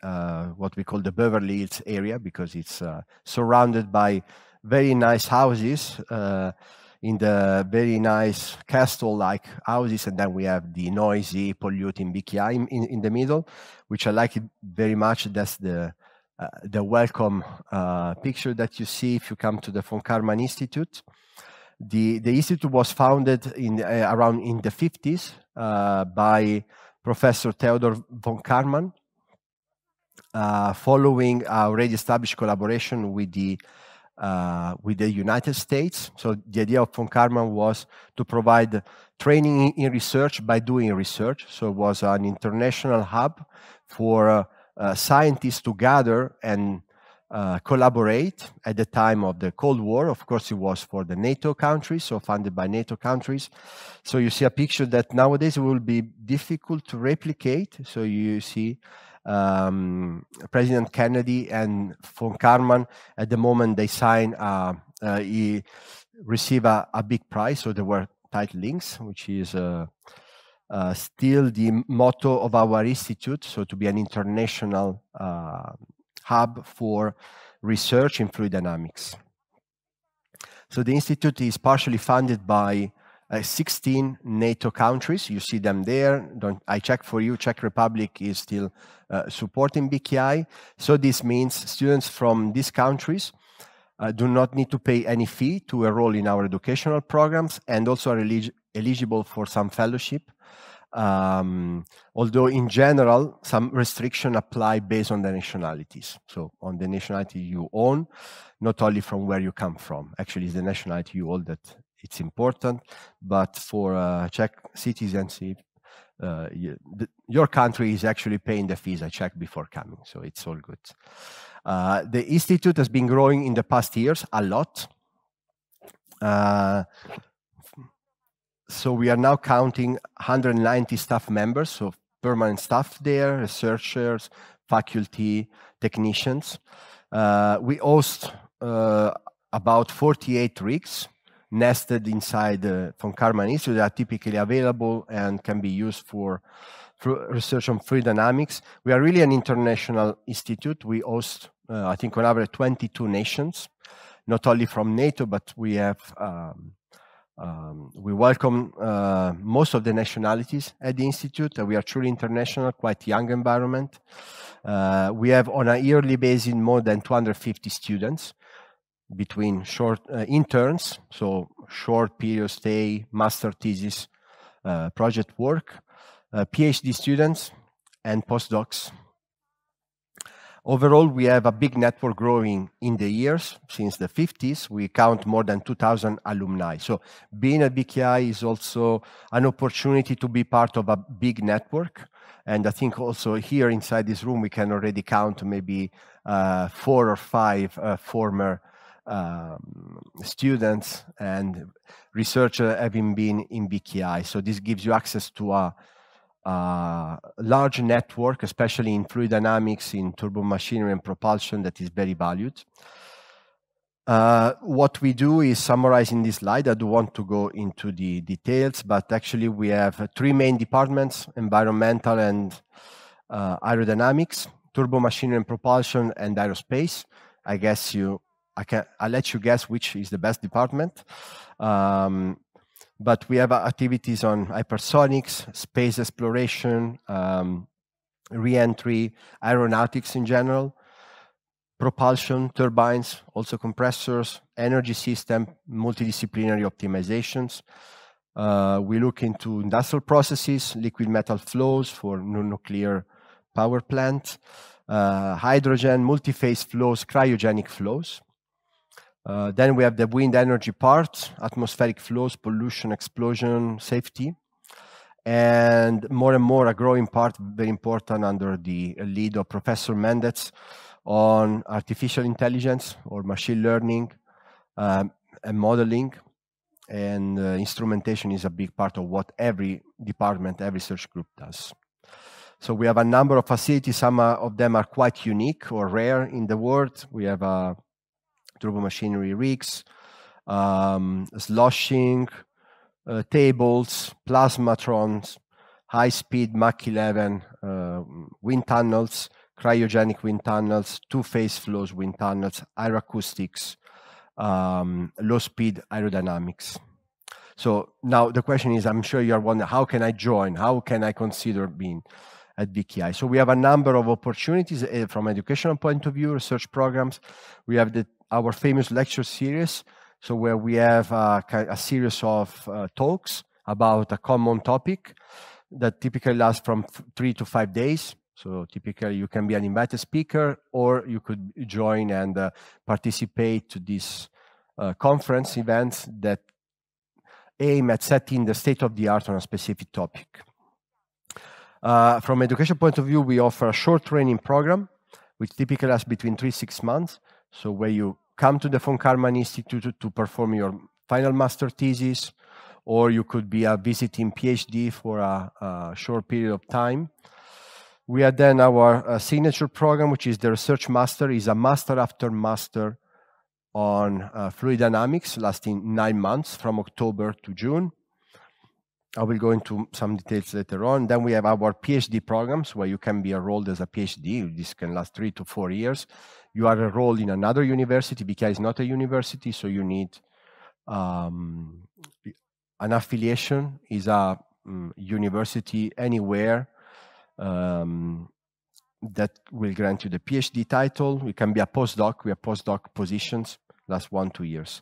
what we call the Beverly Hills area, because it's surrounded by very nice houses, in the very nice castle-like houses, and then we have the noisy, polluting BKI in the middle, which I like it very much. That's the welcome picture that you see if you come to the Karman Institute. The institute was founded around in the 50s by Professor Theodor von Karman, following a already established collaboration with the United States. So the idea of von Karman was to provide training in research by doing research. So it was an international hub for scientists to gather and collaborate at the time of the Cold War. Of course, it was for the NATO countries, so funded by NATO countries. So you see a picture that nowadays will be difficult to replicate. So you see President Kennedy and von Karman, at the moment they sign, he received a big prize, so there were tight links, which is still the motto of our institute, so to be an international hub for research in fluid dynamics. So the institute is partially funded by 16 NATO countries. You see them there. I check for you, Czech Republic is still supporting BKI. So this means students from these countries do not need to pay any fee to enroll in our educational programs, and also are eligible for some fellowship. Although in general, some restriction apply based on the nationalities. So on the nationality you own, not only from where you come from. Actually, it's the nationality you own that it's important, but for Czech citizenship, your country is actually paying the fees. I checked before coming, so it's all good. The institute has been growing in the past years a lot. So we are now counting 190 staff members, so permanent staff there, researchers, faculty, technicians. We host about 48 rigs nested inside the Karman Institute that are typically available and can be used for research on fluid dynamics. We are really an international institute. We host, I think, on average 22 nations, not only from NATO, but we have we welcome most of the nationalities at the institute. We are truly international, quite young environment. We have on a yearly basis more than 250 students between short interns, so short period stay, master thesis, project work, PhD students, and postdocs. Overall, we have a big network growing in the years. Since the 50s, we count more than 2,000 alumni. So being at BKI is also an opportunity to be part of a big network. And I think also here inside this room, we can already count maybe 4 or 5 former students and researchers having been in BKI. So this gives you access to a large network, especially in fluid dynamics, in turbomachinery and propulsion, that is very valued. What we do is summarized in this slide. I don't want to go into the details, but actually we have 3 main departments: environmental and aerodynamics, turbomachinery and propulsion, and aerospace. I'll let you guess which is the best department. But we have activities on hypersonics, space exploration, re-entry, aeronautics in general, propulsion, turbines, also compressors, energy system, multidisciplinary optimizations. We look into industrial processes, liquid metal flows for nuclear power plant, hydrogen, multi-phase flows, cryogenic flows. Then we have the wind energy part, atmospheric flows, pollution, explosion, safety. And more a growing part, very important, under the lead of Professor Mendez, on artificial intelligence or machine learning and modeling. And instrumentation is a big part of what every department, every research group does. So we have a number of facilities. Some of them are quite unique or rare in the world. We have turbomachinery rigs, sloshing, tables, plasmatrons, high-speed Mach 11 wind tunnels, cryogenic wind tunnels, two-phase flows wind tunnels, aeroacoustics, low-speed aerodynamics. So now the question is, I'm sure you're wondering, how can I join? How can I consider being at VKI? So we have a number of opportunities from educational point of view, research programs. We have our famous lecture series, so where we have a series of talks about a common topic that typically lasts from 3 to 5 days. So typically you can be an invited speaker, or you could join and participate to these conference events that aim at setting the state of the art on a specific topic. From education point of view, we offer a short training program, which typically lasts between 3 to 6 months. So where you come to the Karman Institute to perform your final master thesis, or you could be a visiting PhD for a short period of time. We have then our signature program, which is the Research Master, is a master after master on fluid dynamics, lasting 9 months from October to June. I will go into some details later on. Then we have our PhD programs, where you can be enrolled as a PhD. This can last 3 to 4 years. You are enrolled in another university, because it's not a university, so you need an affiliation. Is a university anywhere that will grant you the PhD title. You can be a postdoc. We have postdoc positions, last 1 to 2 years.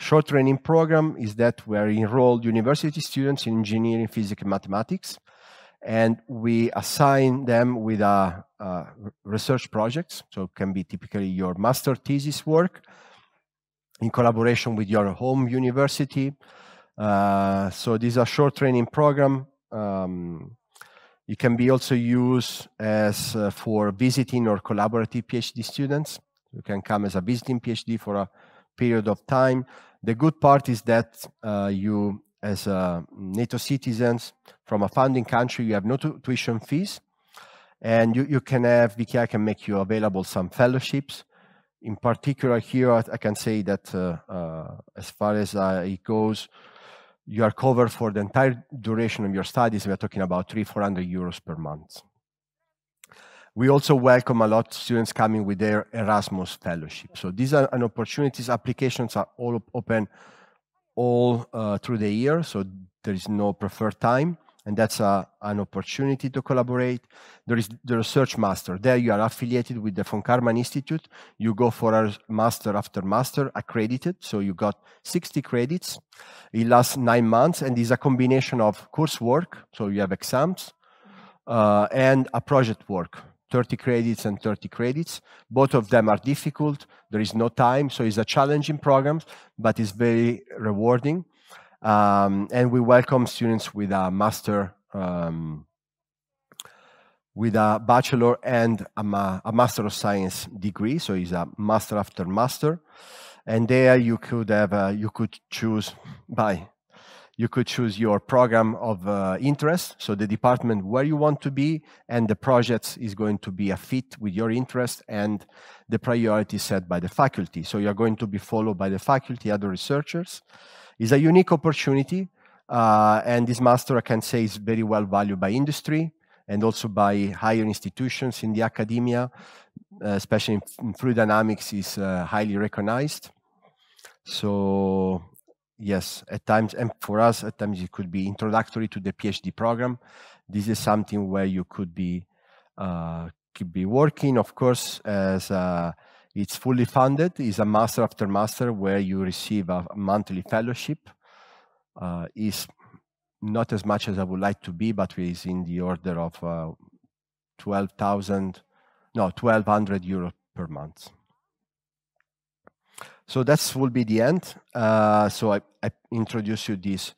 Short training program is that we are enrolled university students in engineering, physics, and mathematics, and we assign them with research projects. So it can be typically your master thesis work in collaboration with your home university. So this is a short training program. It can be also used as for visiting or collaborative PhD students. You can come as a visiting PhD for a period of time. The good part is that you, as NATO citizens from a founding country, you have no tuition fees, and you can have, VKI can make you available some fellowships. In particular here, I can say that as far as it goes, you are covered for the entire duration of your studies. We are talking about 300-400 euros per month. We also welcome a lot of students coming with their Erasmus fellowship. So these are an opportunities. Applications are all open all through the year, so there is no preferred time, and that's an opportunity to collaborate. There is the Research Master. There you are affiliated with the Karman Institute. You go for a master after master, accredited, so you got 60 credits. It lasts 9 months, and is a combination of coursework, so you have exams, and a project work. 30 credits and 30 credits. Both of them are difficult. There is no time, so it's a challenging program, but it's very rewarding. And we welcome students with a master, with a bachelor and a master of science degree. So it's a master after master. And there you could have, you could choose your program of interest, so the department where you want to be, and the project is going to be a fit with your interest and the priority set by the faculty. So you're going to be followed by the faculty, other researchers. It's a unique opportunity, and this master, I can say, is very well valued by industry and also by higher institutions in the academia, especially in fluid dynamics, is highly recognized. So yes, at times, and for us, at times it could be introductory to the PhD program. This is something where you could be keep be working. Of course, as it's fully funded. It's a master after master where you receive a monthly fellowship. Is not as much as I would like to be, but is in the order of 1,200 euros per month. So that will be the end. So I introduce you these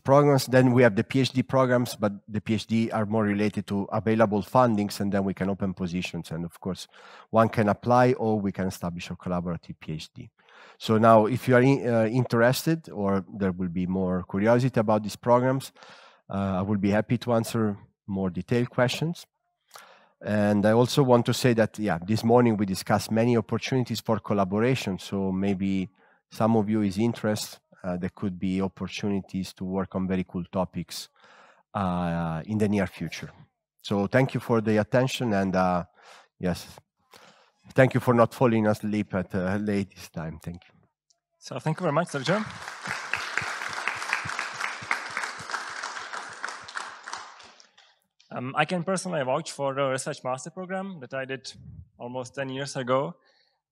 programs. Then we have the PhD programs, but the PhD are more related to available fundings, and then we can open positions. And of course, one can apply, or we can establish a collaborative PhD. So now, if you are interested, or there will be more curiosity about these programs, I will be happy to answer more detailed questions. And I also want to say that, yeah, this morning we discussed many opportunities for collaboration. So maybe some of you is interested. There could be opportunities to work on very cool topics in the near future. So thank you for the attention, and yes, thank you for not falling asleep at late this time. Thank you. So thank you very much, Sergio. I can personally vouch for the research master program that I did almost 10 years ago.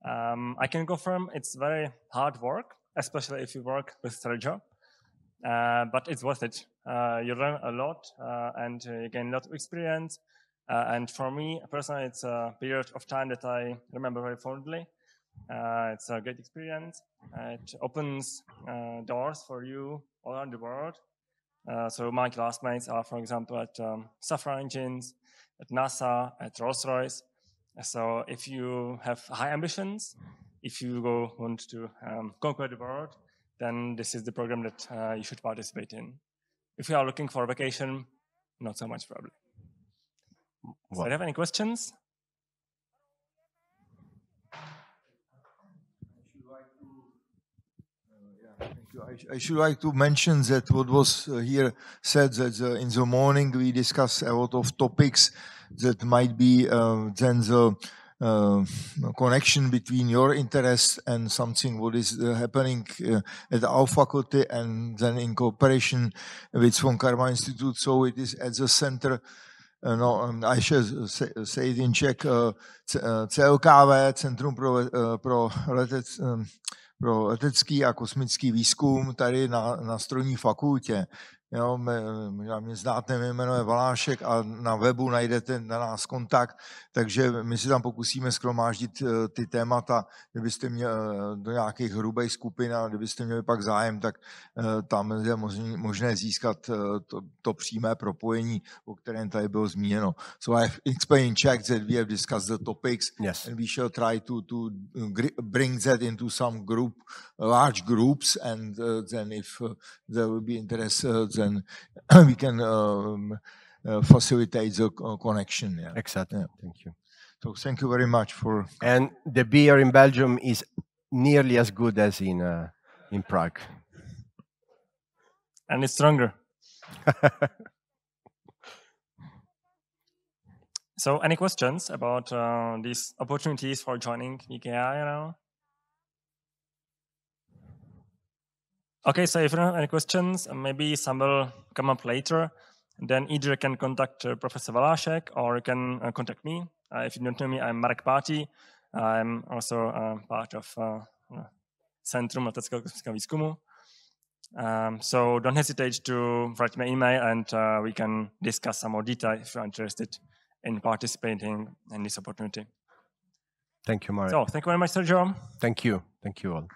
I can confirm it's very hard work, especially if you work with Sergio, but it's worth it. You learn a lot and you gain a lot of experience. And for me personally, it's a period of time that I remember very fondly. It's a great experience. It opens doors for you all around the world. So my classmates are, for example, at Safran Engines, at NASA, at Rolls-Royce. So if you have high ambitions, if you want to conquer the world, then this is the program that you should participate in. If you are looking for a vacation, not so much probably. So do you have any questions? I should like to mention that what was here said, that in the morning we discussed a lot of topics that might be then the connection between your interest and something what is happening at our faculty, and then in cooperation with Karman Institute. So it is at the center. No, I should say it in Czech, ČVUT, Centrum pro letecký a kosmický výzkum tady na strojní fakultě. Jo, mě znáte, mě jmenuje Valášek a na webu najdete na nás kontakt, takže my si tam pokusíme shromáždit ty témata, kdybyste měli do nějakých hrubých skupin a kdybyste měli pak zájem, tak tam je možné získat to přímé propojení, o kterém tady bylo zmíněno. So I have explained in Czech that we have discussed the topics, yes, and we shall try to bring that into some large groups, and then if there will be interest, then we can facilitate the connection. Yeah. Exactly. Yeah. Thank you. So thank you very much for. And the beer in Belgium is nearly as good as in Prague. And it's stronger. So, any questions about these opportunities for joining VKI now? Okay, so if you don't have any questions, maybe some will come up later. Then either you can contact Professor Valášek, or you can contact me. If you don't know me, I'm Marek Páti. I'm also part of Centrum leteckého kosmického výzkumu. So don't hesitate to write me an email, and we can discuss some more detail if you're interested in participating in this opportunity. Thank you, Marek. So thank you very much, Sergio. Thank you. Thank you all.